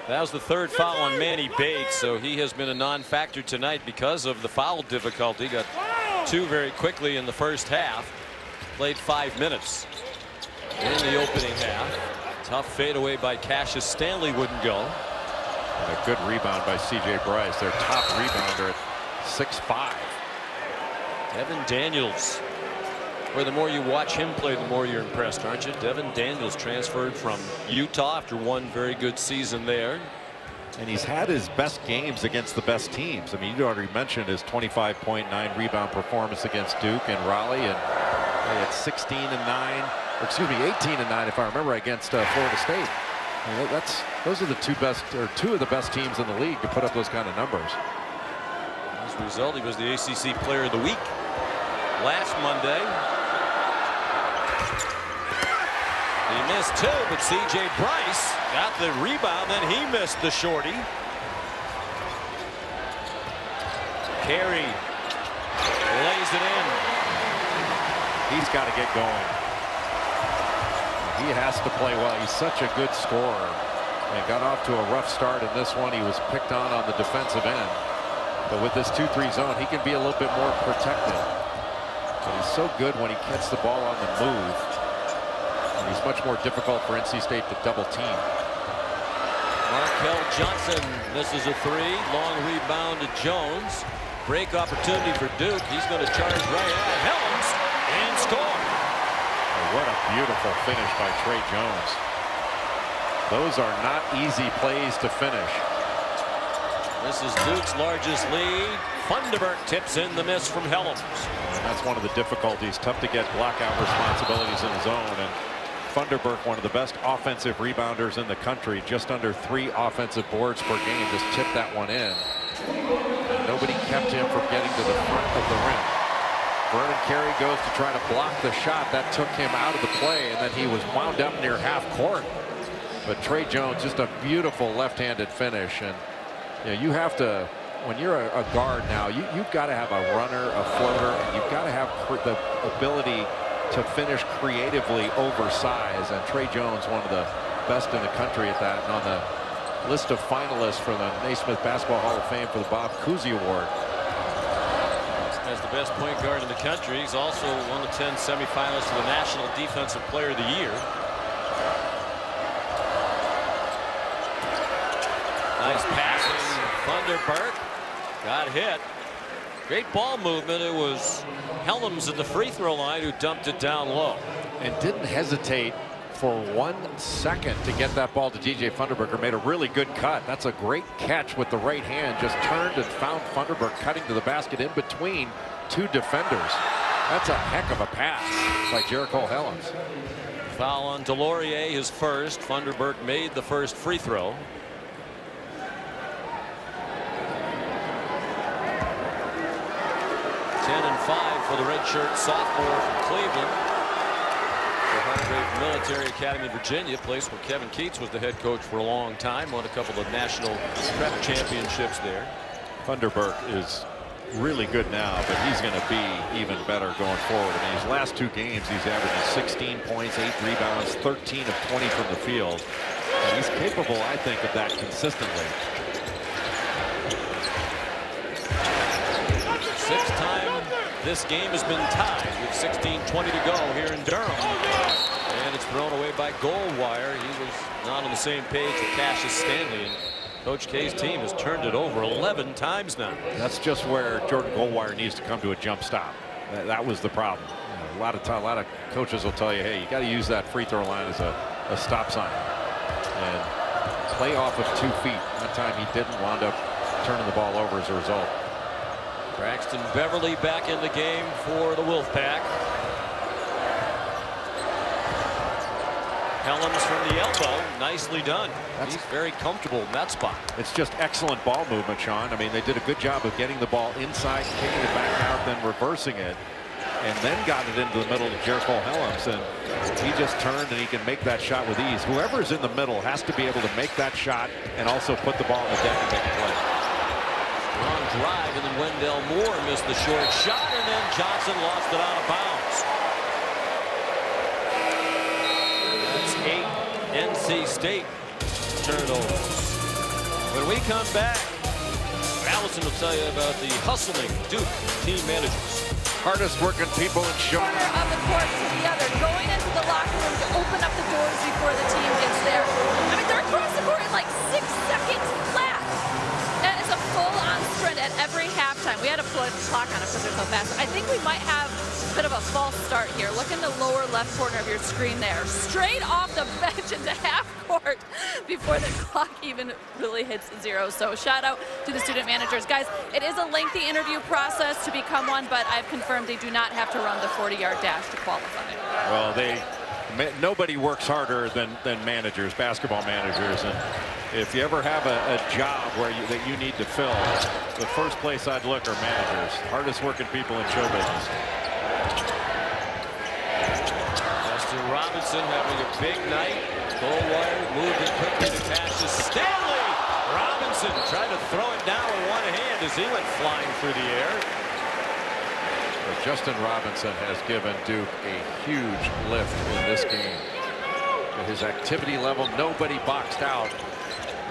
That was the 3rd foul on Manny Bates, so he has been a non-factor tonight because of the foul difficulty. Got 2 very quickly in the first half. Played 5 minutes in the opening half. Tough fadeaway by Cassius Stanley wouldn't go. And a good rebound by C.J. Bryce, their top rebounder at 6'5". Devin Daniels. Where the more you watch him play, the more you're impressed, aren't you? Devin Daniels transferred from Utah after one very good season there. And he's had his best games against the best teams. I mean, you already mentioned his 25.9 rebound performance against Duke and Raleigh, and he had 16 and 9, or excuse me, 18 and 9 if I remember, against Florida State. I mean, those are the 2 best, or 2 of the best teams in the league to put up those kind of numbers. As a result, he was the ACC Player of the Week last Monday. He missed 2, but C.J. Bryce got the rebound, then he missed the shorty. Carey lays it in. He's got to get going. He has to play well. He's such a good scorer. And got off to a rough start in this one. He was picked on the defensive end. But with this 2-3 zone, he can be a little bit more protected. But he's so good when he gets the ball on the move. And he's much more difficult for NC State to double team. Markel Johnson misses a 3. Long rebound to Jones. Break opportunity for Duke. He's going to charge right at Helms and score. Oh, what a beautiful finish by Trey Jones. Those are not easy plays to finish. This is Duke's largest lead. Funderburk tips in the miss from Helms. And that's one of the difficulties. Tough to get blockout responsibilities in his own. And Funderburk, one of the best offensive rebounders in the country, just under 3 offensive boards per game, just tipped that one in. And nobody kept him from getting to the front of the rim. Vernon Carey goes to try to block the shot. That took him out of the play, and then he was wound up near half court. But Trey Jones, just a beautiful left-handed finish. And you know, you have to, when you're a guard now, you've got to have a runner, a floater, and you've got to have the ability to finish creatively oversized. And Trey Jones, one of the best in the country at that. And on the list of finalists for the Naismith Basketball Hall of Fame for the Bob Cousy Award. As the best point guard in the country, he's also one of the 10 semifinalists for the National Defensive Player of the Year. Nice passing. Funderburk got hit. Great ball movement. It was Helms at the free throw line who dumped it down low. And didn't hesitate for 1 second to get that ball to DJ Funderburk. Made a really good cut. That's a great catch with the right hand. Just turned and found Funderburk cutting to the basket in between 2 defenders. That's a heck of a pass by Jericho Helms. Foul on Delorier, his first. Funderburk made the first free throw. 10-5 for the redshirt sophomore from Cleveland. The Hargrave Military Academy, Virginia, place where Kevin Keats was the head coach for a long time. Won a couple of national prep championships there. Funderburk is really good now, but he's going to be even better going forward. I mean, his last 2 games, he's averaging 16 points, 8 rebounds, 13 of 20 from the field. And he's capable, I think, of that consistently. 6th time this game has been tied with 16:20 to go here in Durham. And it's thrown away by Goldwire. He was not on the same page with Cassius Stanley. And Coach K's team has turned it over 11 times now. That's just where Jordan Goldwire needs to come to a jump stop. That was the problem. You know, a lot of coaches will tell you, hey, you got to use that free throw line as a stop sign. And play off of 2 feet. That time he didn't wind up turning the ball over as a result. Braxton Beverly back in the game for the Wolfpack. Helms from the elbow, nicely done. He's very comfortable in that spot. It's just excellent ball movement, Sean. I mean, they did a good job of getting the ball inside, kicking it back out, then reversing it, and then got it into the middle to Jericho Helms, and he just turned and he can make that shot with ease. Whoever's in the middle has to be able to make that shot and also put the ball on the deck and make a play. Long drive, and then Wendell Moore missed the short shot, and then Johnson lost it out of bounds. That's 8 NC State turnovers. When we come back, Allison will tell you about the hustling Duke team managers. Hardest working people in show. Corner of the court to the other, going into the locker room to open up the doors before the team gets there. I mean, they're across the court in like 6 seconds flat. That is a full-on sprint at every halftime. We had to put a clock on it because they're so fast. I think we might have a bit of a false start here. Look in the lower left corner of your screen there. Straight off the bench into half court before the clock even really hits 0. So shout out to the student managers. Guys, it is a lengthy interview process to become one, but I've confirmed they do not have to run the 40-yard dash to qualify. Well, nobody works harder than managers, basketball managers. And if you ever have a job that you need to fill, the first place I'd look are managers. Hardest working people in show business. Justin Robinson having a big night. Goldwire moved it quickly to Cassius Stanley. Robinson tried to throw it down with one hand as he went flying through the air. But Justin Robinson has given Duke a huge lift in this game. His activity level, nobody boxed out,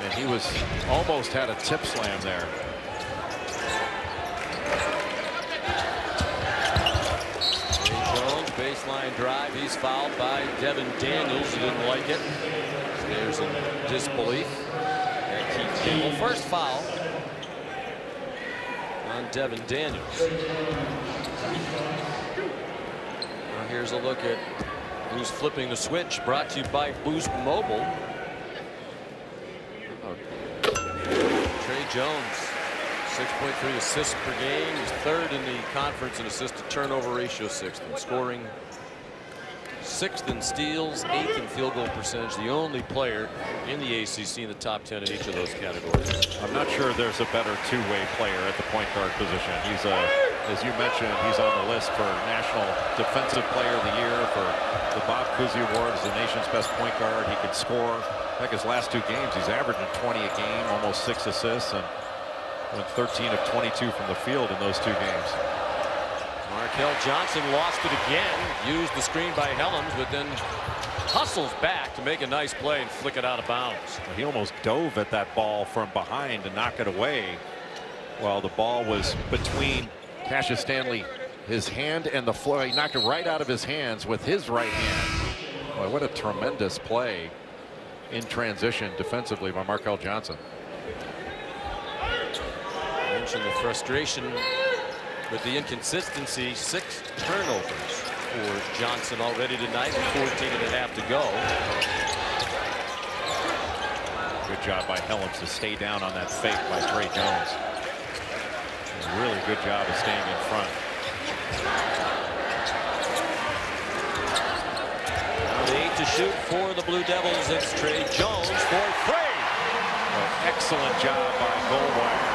and he was almost had a tip slam there. Jones, baseline drive. He's fouled by Devin Daniels. He didn't like it. There's in disbelief. And Keith Campbell, first foul on Devin Daniels. Now here's a look at who's flipping the switch, brought to you by Boost Mobile. Trey Jones, 6.3 assists per game. He's third in the conference in assist to turnover ratio, sixth in scoring, sixth in steals, eighth in field goal percentage. The only player in the ACC in the top 10 in each of those categories. I'm not sure there's a better two-way player at the point guard position. He's as you mentioned, he's on the list for National Defensive Player of the Year for the Bob Cousy Award as the nation's best point guard. He could score. Heck, his last two games, he's averaging 20 a game, almost 6 assists, and went 13 of 22 from the field in those two games. Markel Johnson lost it again. Used the screen by Helms, but then hustles back to make a nice play and flick it out of bounds. He almost dove at that ball from behind to knock it away, while the ball was between Cassius Stanley, his hand, and the floor. He knocked it right out of his hands with his right hand. Boy, what a tremendous play in transition defensively by Markel Johnson. I mentioned the frustration with the inconsistency. 6 turnovers for Johnson already tonight, with 14 and a half to go. Good job by Helms to stay down on that fake by Trey Jones. A really good job of staying in front. Now 8 to shoot for the Blue Devils. It's Trey Jones for 3. Excellent job by Goldwire.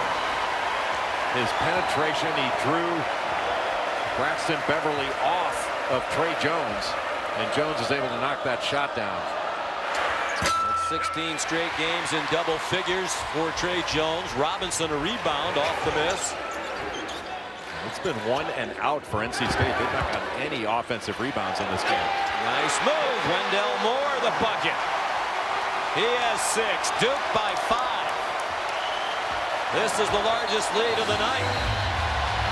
His penetration, he drew Braxton Beverly off of Trey Jones, and Jones is able to knock that shot down. 16 straight games in double figures for Trey Jones. Robinson a rebound off the miss. It's been 1 and out for NC State. They've not gotten any offensive rebounds in this game. Nice move. Wendell Moore the bucket. He has 6. Duke by 5. This is the largest lead of the night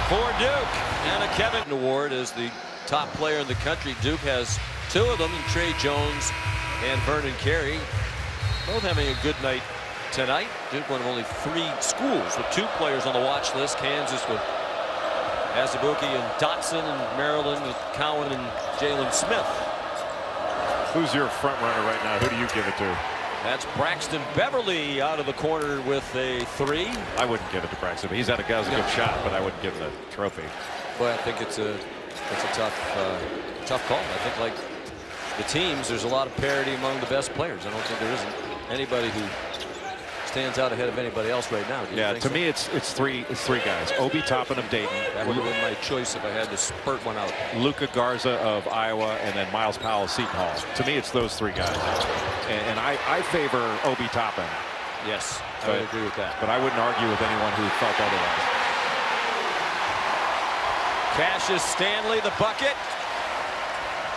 for Duke. And a Kevin Award as the top player in the country. Duke has 2 of them, Trey Jones and Vernon Carey. Both having a good night tonight. Duke one of only 3 schools with 2 players on the watch list. Kansas with Azubuike and Dotson, and Maryland with Cowan and Jalen Smith. Who's your front runner right now? Who do you give it to? That's Braxton Beverly out of the corner with a 3. I wouldn't give it to Braxton. He's had a good shot, but I wouldn't give him the trophy. Well, I think it's a tough call. I think, like the teams, there's a lot of parity among the best players. I don't think there isn't anybody who stands out ahead of anybody else right now. Yeah, to me, it's three guys. Obi Toppin of Dayton. That would have been my choice if I had to spurt one out. Luka Garza of Iowa, and then Miles Powell of Seton Hall. To me, it's those 3 guys. And I favor Obi Toppin. Yes, I would agree with that. But I wouldn't argue with anyone who felt otherwise. Cassius Stanley, the bucket.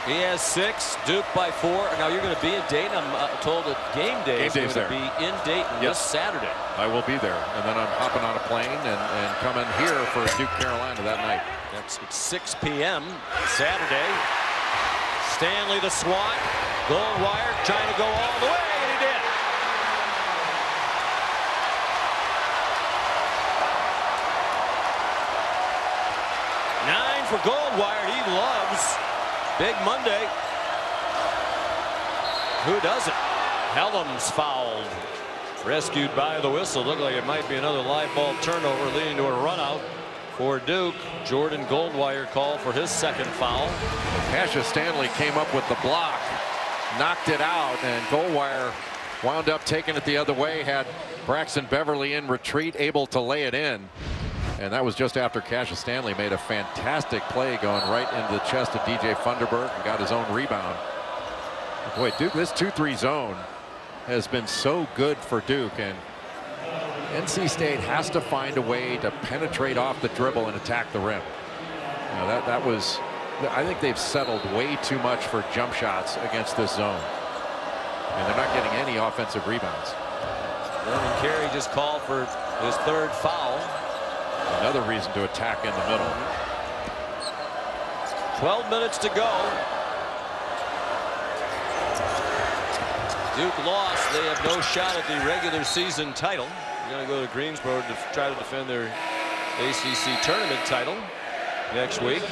He has 6. Duke by 4. Now you're going to be in Dayton. I'm told that game day is going to be in Dayton this Saturday. I will be there, and then I'm hopping on a plane and coming here for Duke, Carolina that night. That's at 6 p.m. Saturday. Stanley the swat. Goldwire trying to go all the way, and he did. For Goldwire, he loves Big Monday. Who doesn't? Helms fouled. Rescued by the whistle. Looked like it might be another live ball turnover leading to a run out for Duke. Jordan Goldwire called for his 2nd foul. Cassius Stanley came up with the block, knocked it out, and Goldwire wound up taking it the other way. Had Braxton Beverly in retreat, able to lay it in. And that was just after Cassius Stanley made a fantastic play going right into the chest of DJ Funderburk and got his own rebound. Boy, Duke, this 2-3 zone has been so good for Duke, and NC State has to find a way to penetrate off the dribble and attack the rim. You know, that was, I think they've settled way too much for jump shots against this zone. And they're not getting any offensive rebounds. Vernon Carey just called for his 3rd foul. Another reason to attack in the middle. 12 minutes to go. Duke lost. They have no shot at the regular season title. They're going to go to Greensboro to try to defend their ACC tournament title next week.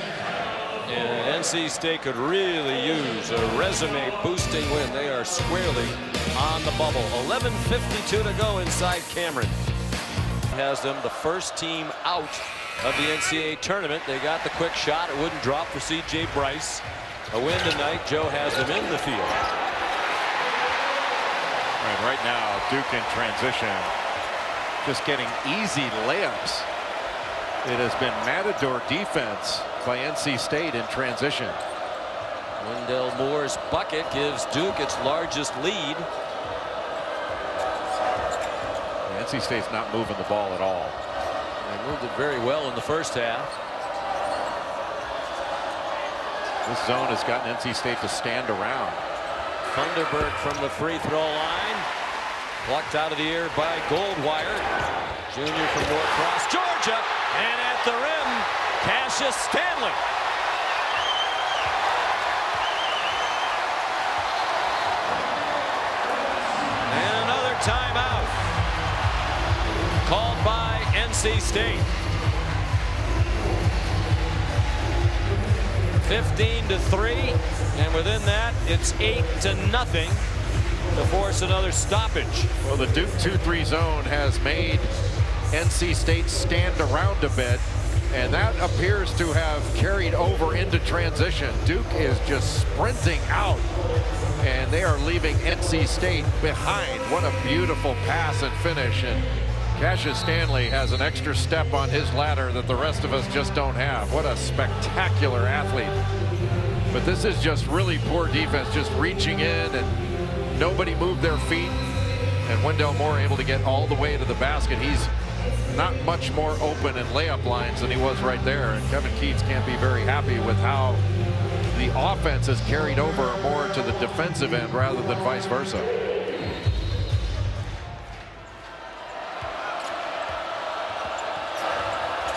And NC State could really use a resume-boosting win. They are squarely on the bubble. 11:52 to go inside Cameron. has them the first team out of the NCAA tournament. They got the quick shot. It wouldn't drop for C.J. Bryce. A win tonight. Joe has them in the field. And right now, Duke in transition, just getting easy layups. It has been matador defense by NC State in transition. Wendell Moore's bucket gives Duke its largest lead. NC State's not moving the ball at all. They moved it very well in the first half. This zone has gotten NC State to stand around. Thunderberg from the free throw line. Plucked out of the air by Goldwire. Junior from Norcross, Georgia. And at the rim, Cassius Stanley. And another timeout called by NC State. 15-3, and within that, it's 8-0 to force another stoppage. Well, the Duke 2-3 zone has made NC State stand around a bit, and that appears to have carried over into transition. Duke is just sprinting out, and they are leaving NC State behind. What a beautiful pass and finish. And Cassius Stanley has an extra step on his ladder that the rest of us just don't have. What a spectacular athlete. But this is just really poor defense, just reaching in, and nobody moved their feet. And Wendell Moore able to get all the way to the basket. He's not much more open in layup lines than he was right there. And Kevin Keats can't be very happy with how the offense has carried over more to the defensive end rather than vice versa.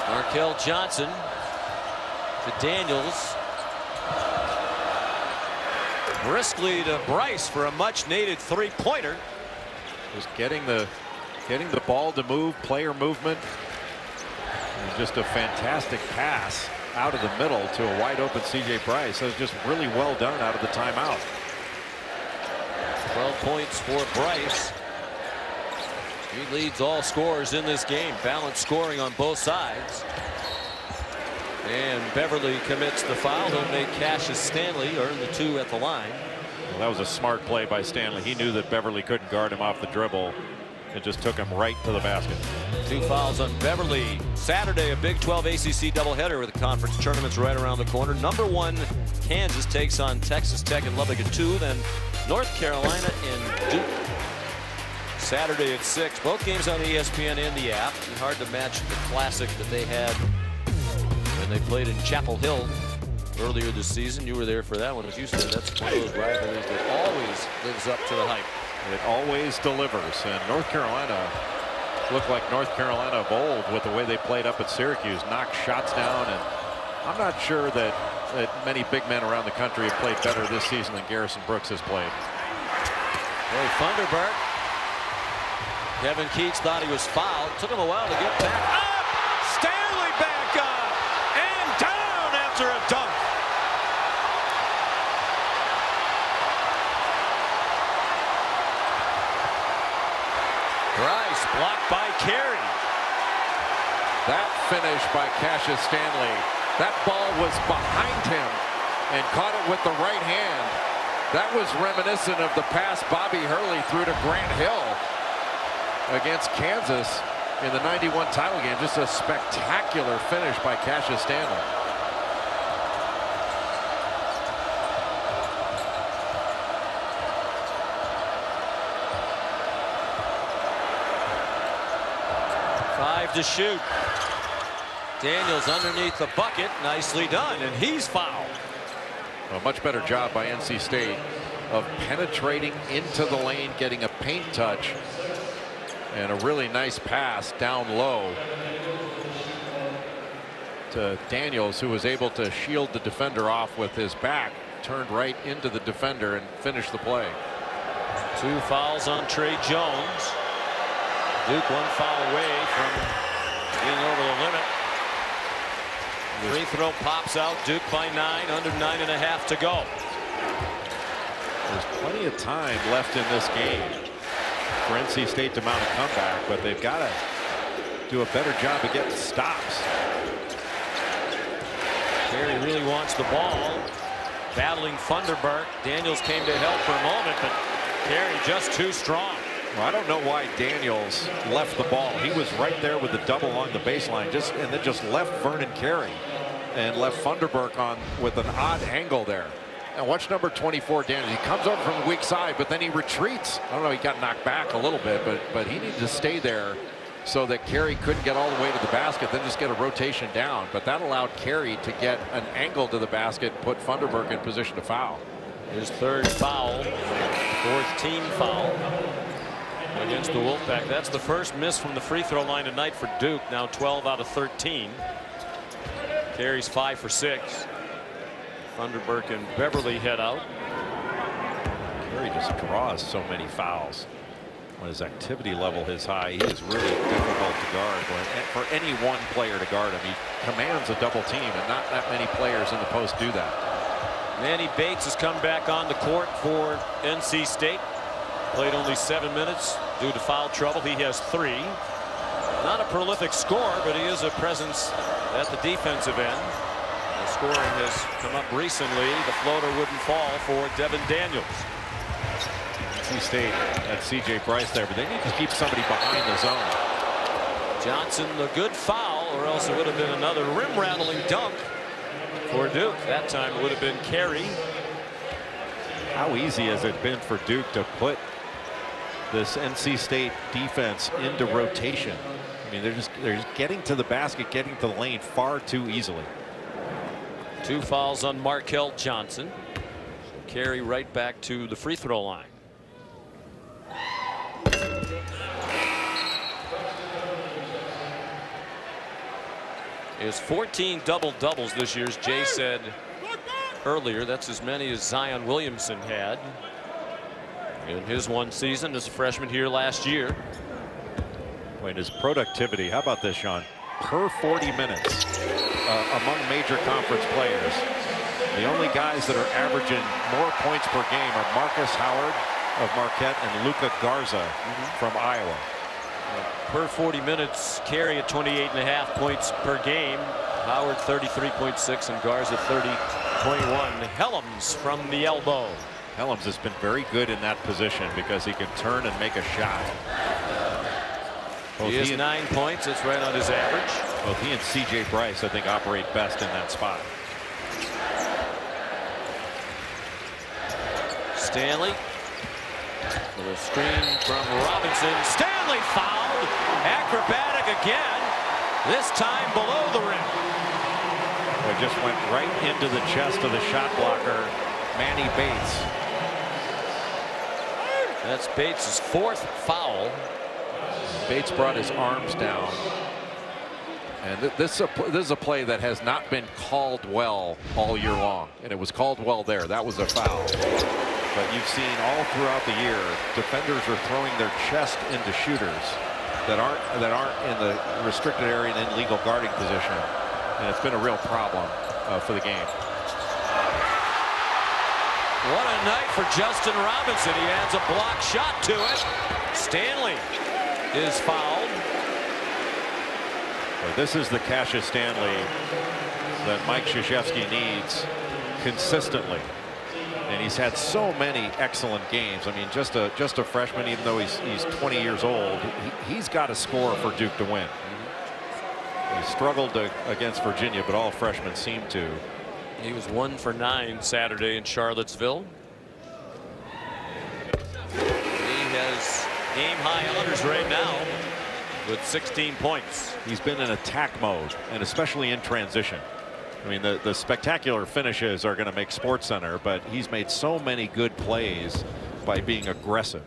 Markel Johnson to Daniels. Briskly to Bryce for a much needed three-pointer. Just getting the ball to move, player movement. And just a fantastic pass out of the middle to a wide open C.J. Bryce. That was just really well done out of the timeout. 12 points for Bryce. He leads all scorers in this game. Balanced scoring on both sides. And Beverly commits the foul. He'll make Cassius Stanley earn the 2 at the line. Well, that was a smart play by Stanley. He knew that Beverly couldn't guard him off the dribble. It just took him right to the basket. 2 fouls on Beverly. Saturday, a Big 12 ACC doubleheader with the conference tournaments right around the corner. Number 1, Kansas takes on Texas Tech in Lubbock at 2. Then North Carolina and Duke. Saturday at 6. Both games on ESPN and the app. And hard to match the classic that they had when they played in Chapel Hill earlier this season. You were there for that one. As you said, that's one of those rivalries that always lives up to the hype. It always delivers. And North Carolina looked like North Carolina of old with the way they played up at Syracuse. Knocked shots down. And I'm not sure that many big men around the country have played better this season than Garrison Brooks has played. Boy, Thunderberg. Kevin Keats thought he was fouled. Took him a while to get back up. Stanley back up and down after a dunk. Bryce blocked by Carey. That finish by Cassius Stanley. That ball was behind him and caught it with the right hand. That was reminiscent of the pass Bobby Hurley threw to Grant Hill against Kansas in the '91 title game. Just a spectacular finish by Cassius Stanley. To shoot. Daniels underneath the bucket. Nicely done, and he's fouled. A much better job by NC State of penetrating into the lane, getting a paint touch, and a really nice pass down low to Daniels, who was able to shield the defender off with his back, turned right into the defender and finished the play. 2 fouls on Trey Jones. Duke 1 foul away from being over the limit. Free throw pops out. Duke by 9, under 9.5 to go. There's plenty of time left in this game for NC State to mount a comeback, but they've got to do a better job of getting stops. Carey really wants the ball. Battling Funderburk. Daniels came to help for a moment, but Carey just too strong. Well, I don't know why Daniels left the ball. He was right there with the double along the baseline, and then just left Vernon Carey and left Funderburk on with an odd angle there. And watch number 24, Daniels. He comes over from the weak side, but then he retreats. I don't know, he got knocked back a little bit, but he needed to stay there so that Carey couldn't get all the way to the basket, then just get a rotation down. But that allowed Carey to get an angle to the basket and put Funderburk in position to foul. His third foul, fourth team foul against the Wolfpack. That's the first miss from the free throw line tonight for Duke. Now 12 out of 13. Carey's 5 for 6. Funderburk and Beverly head out. Carey just draws so many fouls. When his activity level is high, he is really difficult to guard. For any one player to guard him, he commands a double team, and not that many players in the post do that. Manny Bates has come back on the court for NC State. Played only 7 minutes due to foul trouble. He has 3. Not a prolific scorer, but he is a presence at the defensive end. The scoring has come up recently. The floater wouldn't fall for Devin Daniels. NC State had C.J. Bryce there, but they need to keep somebody behind the zone. Johnson, the good foul, or else it would have been another rim-rattling dunk for Duke. That time it would have been Carey. How easy has it been for Duke to put this NC State defense into rotation? I mean, they're just getting to the basket, getting to the lane far too easily. 2 fouls on Markel Johnson. Carey right back to the free throw line. Is 14 double-doubles this year, as Jay said earlier. That's as many as Zion Williamson had in his one season as a freshman here last year. Wait, his productivity, how about this, Sean? Per 40 minutes among major conference players, the only guys that are averaging more points per game are Marcus Howard of Marquette and Luka Garza from Iowa. Per 40 minutes, Carey at 28.5 points per game. Howard 33.6 and Garza 30.1. Helms from the elbow. Helms has been very good in that position because he can turn and make a shot. He has 9 points. It's right on his average. Both he and C.J. Bryce, I think, operate best in that spot. Stanley. With a screen from Robinson. Stanley fouled. Acrobatic again. This time below the rim. It just went right into the chest of the shot blocker, Manny Bates. That's Bates' 4th foul. Bates brought his arms down. And this is a play that has not been called well all year long. And it was called well there. That was a foul. But you've seen all throughout the year, defenders are throwing their chest into shooters that aren't in the restricted area and in legal guarding position. And it's been a real problem for the game. What a night for Justin Robinson. He adds a block shot to it. Stanley is fouled. Well, this is the Cassius Stanley that Mike Krzyzewski needs consistently. And he's had so many excellent games. I mean, just a freshman, even though he's 20 years old, he's got to score for Duke to win. He struggled against Virginia, but all freshmen seem to. He was 1 for 9 Saturday in Charlottesville. He has game-high honors right now with 16 points. He's been in attack mode, and especially in transition. I mean, the spectacular finishes are going to make SportsCenter, but he's made so many good plays by being aggressive.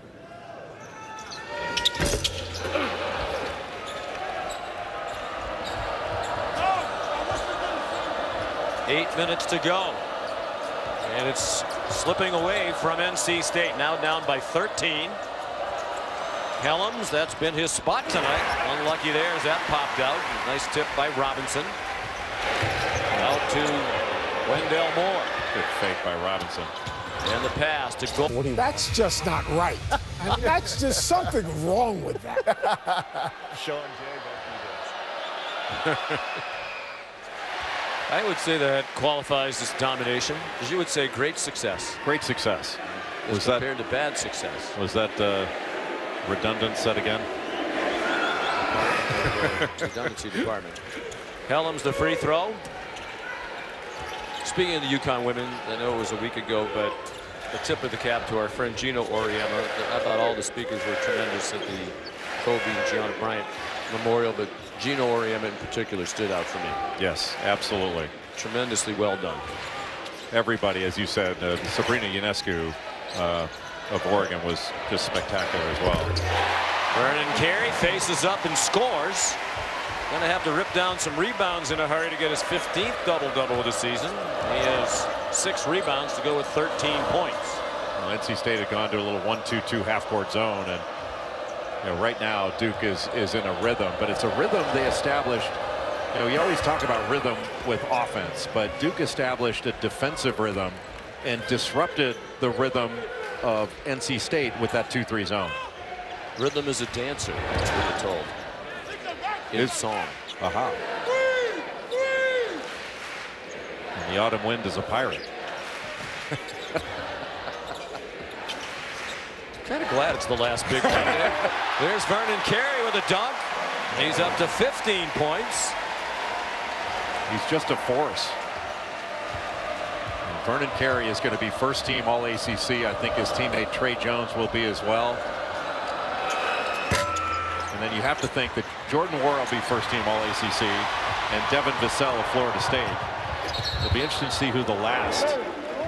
Eight minutes to go. And it's slipping away from NC State. Now down by 13. Helms, that's been his spot tonight. Unlucky there as that popped out. Nice tip by Robinson. Out to Wendell Moore. Good fake by Robinson. And the pass to goal. That's just not right. I mean, that's just something wrong with that. Sean Jay, I would say that qualifies as domination, because you would say great success. Great success. Was that compared to bad success? Was that redundant said again? Redundancy department. Helms the free throw. Speaking of the UConn women, I know it was a week ago, but the tip of the cap to our friend Gino Auriemma. I thought all the speakers were tremendous at the Kobe and Gianna Bryant Memorial, but Gino Auriemma in particular stood out for me. Yes, absolutely. Tremendously well done. Everybody, as you said, Sabrina Ionescu of Oregon was just spectacular as well. Vernon Carey faces up and scores. Gonna have to rip down some rebounds in a hurry to get his 15th double-double of the season. He has 6 rebounds to go with 13 points. Well, NC State had gone to a little 1-2-2 half-court zone, and right now Duke is in a rhythm, but it's a rhythm they established. You always talk about rhythm with offense, but Duke established a defensive rhythm and disrupted the rhythm of NC State with that 2-3 zone. Rhythm is a dancer, as we were told. In song. Aha. And the autumn wind is a pirate. Kind of glad it's the last big one there. There's Vernon Carey with a dunk. He's up to 15 points. He's just a force. And Vernon Carey is going to be first team All ACC. I think his teammate Trey Jones will be as well. And then you have to think that Jordan Wara will be first team All ACC and Devin Vassell of Florida State. It'll be interesting to see who the last,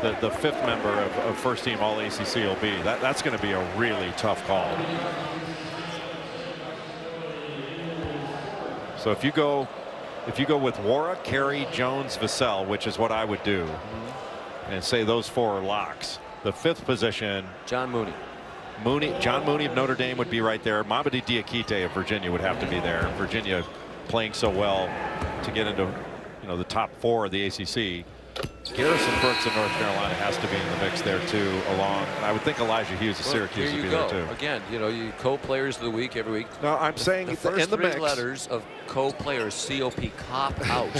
the 5th member of first team All ACC will be. That's going to be a really tough call. So if you go with Wara, Carey, Jones, Vassell, which is what I would do, and say those 4 are locks. The 5th position, John Mooney. John Mooney of Notre Dame would be right there. Mamadi Diakite of Virginia would have to be there. Virginia playing so well to get into the top 4 of the ACC. Garrison Brooks of North Carolina has to be in the mix there too, along. I would think Elijah Hughes of Syracuse would be there too. Again, you co-players of the week every week. No, I'm saying the first in the 3 mix. letters of co-players, COP, cop out.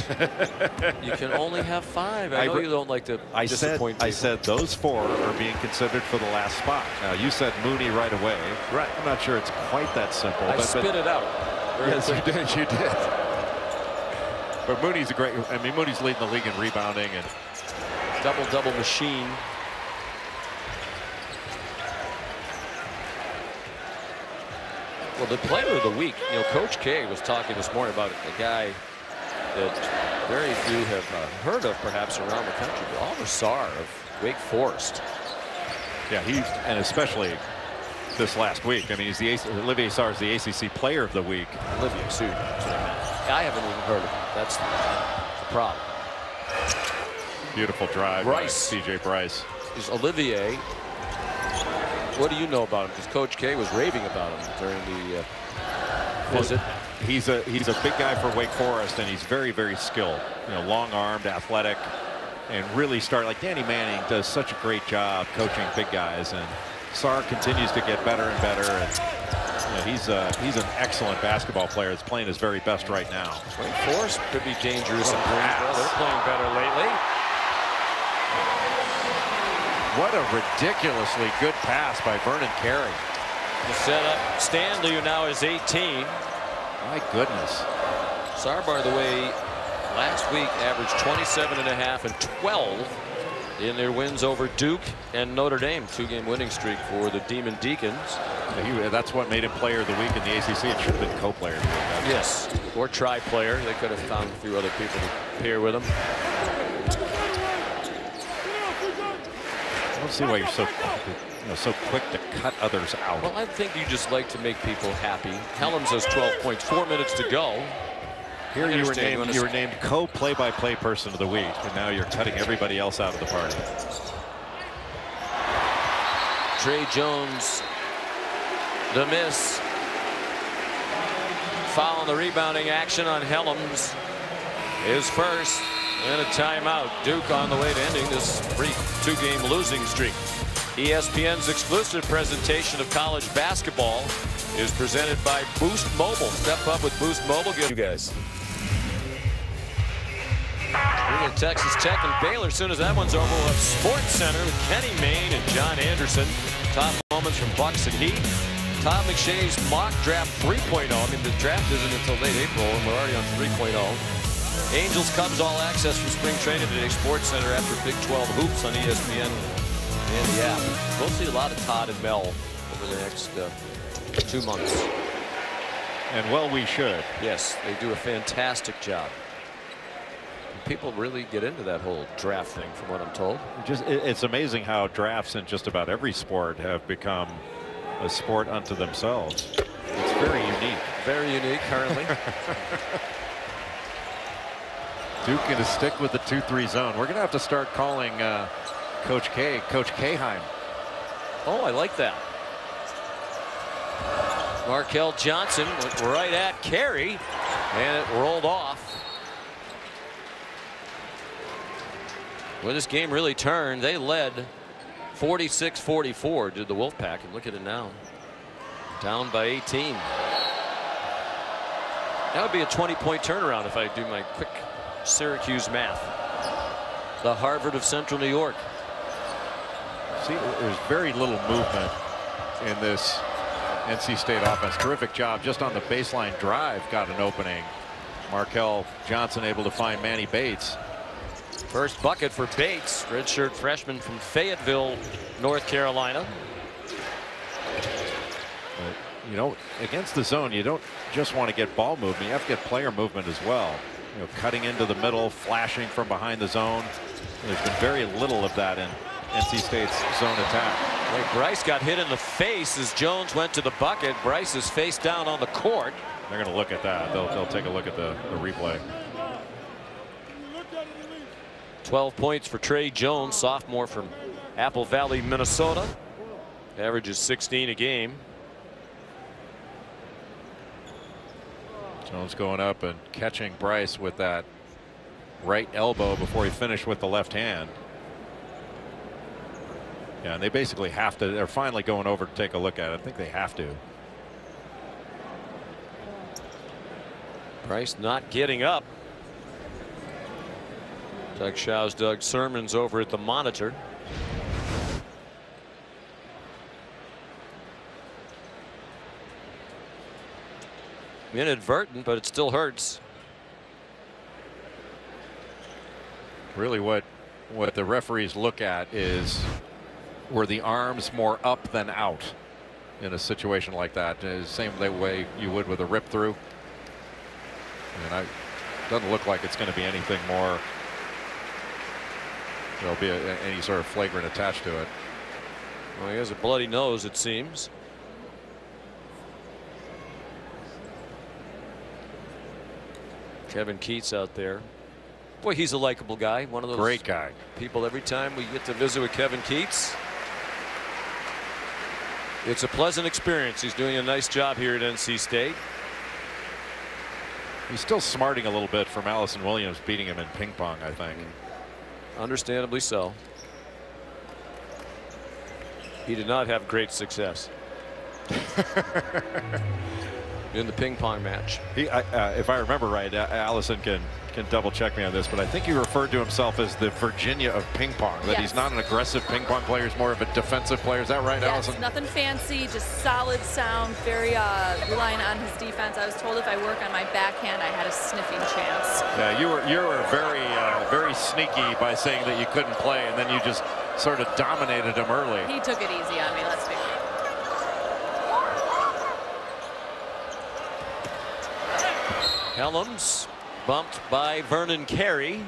You can only have 5. I know you don't like to disappoint people. I said those 4 are being considered for the last spot. Now you said Mooney right away. Right. I'm not sure it's quite that simple. I spit it out. Yes, you did. You did. But Mooney's Mooney's leading the league in rebounding and double machine. Well, the player of the week, Coach K was talking this morning about a guy that very few have heard of perhaps around the country. Oliver Sarr of Wake Forest. Yeah, and especially this last week. I mean, Olivier Sarr is the ACC player of the week. Olivier, that's what I meant. I haven't even heard of him. That's the problem. Beautiful drive Bryce. by CJ Bryce. Is Olivier, what do you know about him? Because Coach K was raving about him during the visit. He's a big guy for Wake Forest, and he's very, very skilled. Long-armed, athletic, and really like Danny Manning does such a great job coaching big guys, and Sarr continues to get better and better. And he's an excellent basketball player. That's playing his very best right now. Wake Forest could be dangerous in Greensboro. They're playing better lately. What a ridiculously good pass by Vernon Carey. The setup. Stanley, who now is 18. My goodness. Sarr, by the way, last week averaged 27.5 and 12 in their wins over Duke and Notre Dame. 2-game winning streak for the Demon Deacons. That's what made him player of the week in the ACC. It should have been co-player of the week. Yes, or tri-player. They could have found a few other people to pair with him. I don't see why you're so quick to cut others out. Well, I think you just like to make people happy. Helms has 12 points, 4 minutes to go. Here you were named co-play-by-play person of the week, and now you're cutting everybody else out of the party. Trey Jones, the miss. Foul on the rebounding action on Helms. His first. And a timeout. Duke on the way to ending this brief 2-game losing streak. ESPN's exclusive presentation of college basketball is presented by Boost Mobile. Step up with Boost Mobile. Give you guys. Bringing Texas Tech and Baylor. As soon as that one's over, we'll have Sports Center with Kenny Mayne and John Anderson. Top moments from Bucks and Heat. Todd McShay's mock draft 3.0. I mean, the draft isn't until late April, and we're already on 3.0. Angels Cubs all access from spring training today. Sports Center after Big 12 hoops on ESPN and the app. We'll see a lot of Todd and Mel over the next 2 months. And well, we should. Yes, they do a fantastic job. People really get into that whole draft thing, from what I'm told. It's amazing how drafts in just about every sport have become a sport unto themselves. It's very unique. Very unique currently. Duke going to stick with the 2-3 zone. We're going to have to start calling Coach K, Coach K-Heim. Oh, I like that. Markel Johnson went right at Carey, and it rolled off. When this game really turned, they led 46-44 to the Wolfpack, and look at it now. Down by 18. That would be a 20-point turnaround if I do my quick Syracuse math. The Harvard of Central New York. See, there's very little movement in this NC State offense. Terrific job just on the baseline drive. Got an opening. Markel Johnson able to find Manny Bates. First bucket for Bates, redshirt freshman from Fayetteville, North Carolina. You know, against the zone, you don't just want to get ball movement. You have to get player movement as well. You know, cutting into the middle, flashing from behind the zone. There's been very little of that in NC State's zone attack. Hey, Bryce got hit in the face as Jones went to the bucket. Bryce is face down on the court. They're going to look at that. They'll take a look at the replay. 12 points for Trey Jones, sophomore from Apple Valley, Minnesota. Averages 16 a game. Jones going up and catching Bryce with that right elbow before he finished with the left hand. Yeah, and they basically have to. They're finally going over to take a look at it. I think they have to. Bryce not getting up. Doug Shaw's Doug Sermon's over at the monitor. Inadvertent, but it still hurts. Really what the referees look at is, were the arms more up than out in a situation like that? Same way you would with a rip through. And it doesn't look like it's going to be anything more. There'll be any sort of flagrant attached to it. Well, he has a bloody nose, it seems. Kevin Keats out there. Boy, he's a likable guy. One of those great guy. People every time we get to visit with Kevin Keats. It's a pleasant experience. He's doing a nice job here at NC State. He's still smarting a little bit from Allison Williams beating him in ping pong, I think. Understandably so. He did not have great success in the ping pong match. If I remember right, Allison can double check me on this, but I think he referred to himself as the Virginia of ping pong. That he's not an aggressive ping pong player, he's more of a defensive player. Is that right, yes, Allison? Nothing fancy, just solid sound, very relying on his defense. I was told if I work on my backhand, I had a sniffing chance. Yeah, you were very sneaky by saying that you couldn't play, and then you just sort of dominated him early. He took it easy on me, let's be real. Helms bumped by Vernon Carey.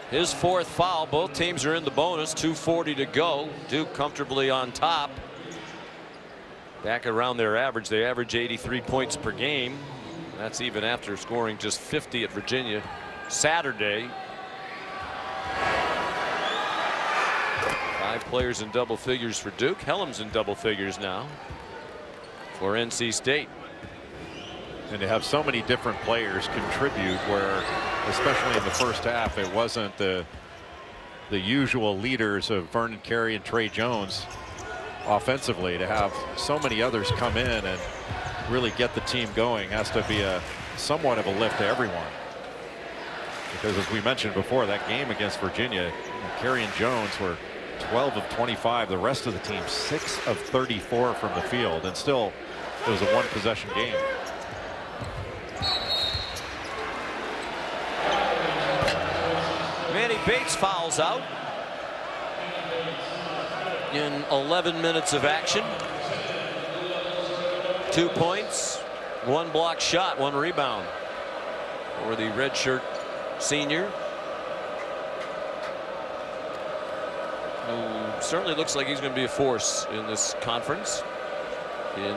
His fourth foul. Both teams are in the bonus. 2:40 to go. Duke comfortably on top. Back around their average. They average 83 points per game. That's even after scoring just 50 at Virginia Saturday. 5 players in double figures for Duke. Helms in double figures now for NC State. And to have so many different players contribute, where especially in the first half it wasn't the usual leaders of Vernon Carey and Trey Jones offensively. To have so many others come in and really get the team going has to be somewhat of a lift to everyone. Because as we mentioned before, that game against Virginia, Carey and Jones were 12 of 25. The rest of the team 6 of 34 from the field, and still it was a one-possession game. Manny Bates fouls out in 11 minutes of action. 2 points, 1 block shot, 1 rebound for the redshirt senior, who certainly looks like he's going to be a force in this conference in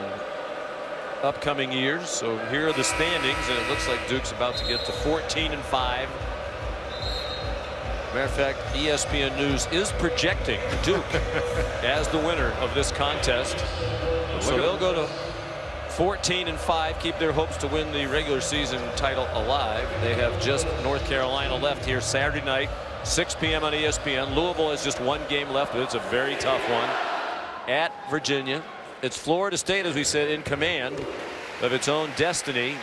upcoming years. So here are the standings, and it looks like Duke's about to get to 14-5. Matter of fact, ESPN News is projecting Duke as the winner of this contest. So they'll go to 14-5, keep their hopes to win the regular season title alive. They have just North Carolina left here Saturday night, 6 p.m. on ESPN. Louisville has just 1 game left, but it's a very tough one at Virginia. It's Florida State, as we said, in command of its own destiny.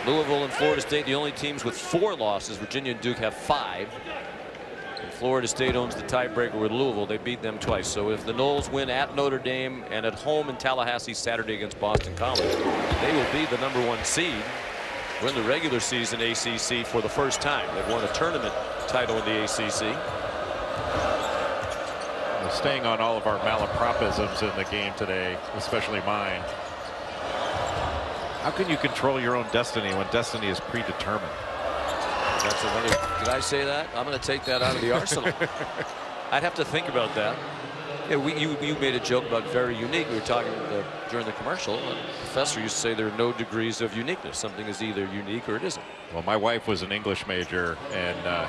Louisville and Florida State, the only teams with 4 losses. Virginia and Duke have 5. And Florida State owns the tiebreaker with Louisville. They beat them twice. So if the Noles win at Notre Dame and at home in Tallahassee Saturday against Boston College, they will be the #1 seed, win the regular season ACC for the first time. They've won a tournament title in the ACC. Staying on all of our malapropisms in the game today, especially mine. How can you control your own destiny when destiny is predetermined? That's another. Did I say that? I'm going to take that out of the arsenal. I'd have to think about that. Yeah, you made a joke about very unique. We were talking during the commercial. The professor used to say there are no degrees of uniqueness. Something is either unique or it isn't. Well, my wife was an English major and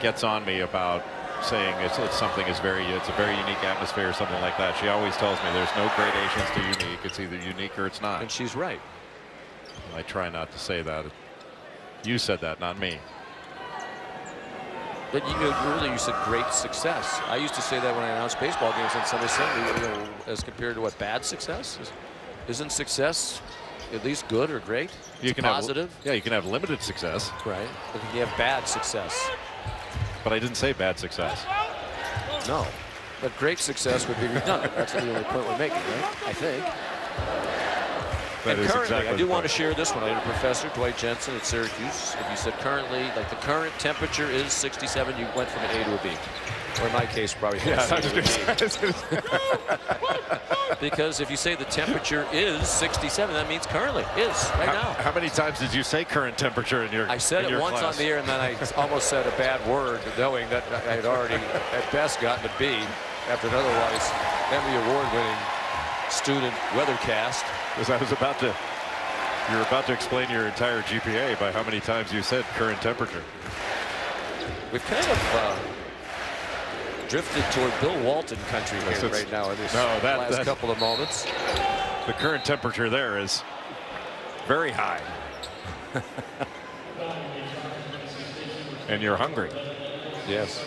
gets on me about saying it's something is it's a very unique atmosphere or something like that. She always tells me there's no gradations to unique. It's either unique or it's not. And she's right. I try not to say that. You said that, not me. But earlier you said great success. I used to say that when I announced baseball games on Sunday, as compared to what bad success isn't success at least good or great? You can positive. Yeah, you can have limited success. Right. But you have bad success. But I didn't say bad success. No. But great success would be redundant. That's the only point we're making, right? I think. That and currently, exactly I do want to share this one. I had a professor, Dwight Jensen at Syracuse. If you said currently, like the current temperature is 67, you went from an A to a B. Or in my case, probably from a C to a B. Because if you say the temperature is 67, that means currently is right now. How many times did you say current temperature in your I said it once class? on the air, and then I almost said a bad word, knowing that I had already at best gotten a B after an otherwise Emmy Award-winning student weathercast. Because I was about to, you were about to explain your entire GPA by how many times you said current temperature. We've kind of drifted toward Bill Walton country here right now in this last couple of moments. The current temperature there is very high. And you're hungry. Yes.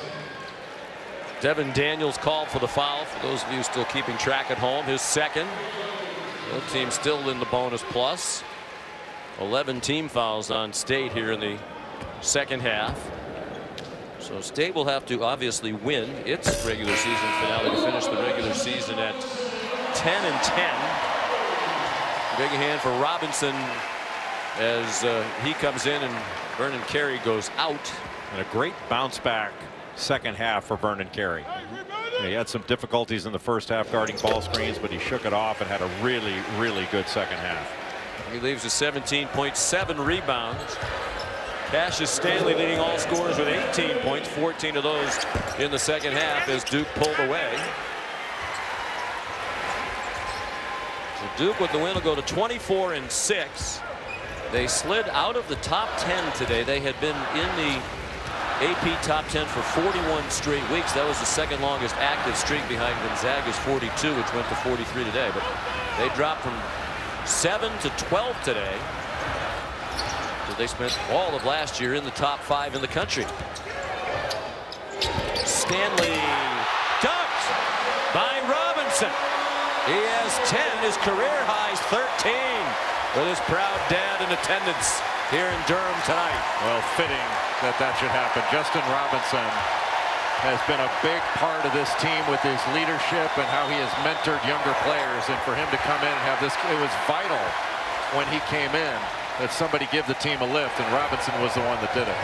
Devin Daniels called for the foul. For those of you still keeping track at home, his second. The team still in the bonus plus. 11 team fouls on State here in the second half. So State will have to obviously win its regular season finale to finish the regular season at 10-10. Big hand for Robinson as he comes in and Vernon Carey goes out. And a great bounce back second half for Vernon Carey. He had some difficulties in the first half guarding ball screens, but he shook it off and had a really, really good second half. He leaves with 17.7 rebounds. Cassius Stanley leading all scorers with 18 points, 14 of those in the second half as Duke pulled away. So Duke with the win will go to 24-6. They slid out of the top 10 today. They had been in the AP top 10 for 41 straight weeks. That was the second longest active streak behind Gonzaga's 42, which went to 43 today. But they dropped from 7-12 today. So they spent all of last year in the top 5 in the country. Stanley dunked by Robinson. He has 10, his career highs 13, with his proud dad in attendance here in Durham tonight. Well, fitting that should happen. Justin Robinson has been a big part of this team with his leadership and how he has mentored younger players. And for him to come in and have this, it was vital when he came in that somebody give the team a lift, and Robinson was the one that did it.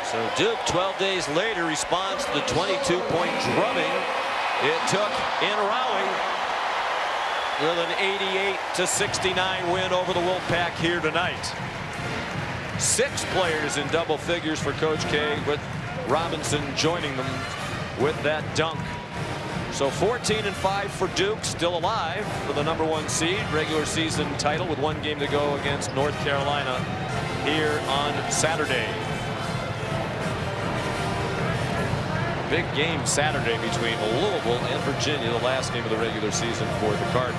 So Duke, 12 days later, responds to the 22-point drubbing it took in Raleigh with an 88-69 win over the Wolfpack here tonight. 6 players in double figures for Coach K, with Robinson joining them with that dunk. So 14-5 for Duke, still alive for the #1 seed, regular season title, with 1 game to go against North Carolina here on Saturday. Big game Saturday between Louisville and Virginia, the last game of the regular season for the Cardinals.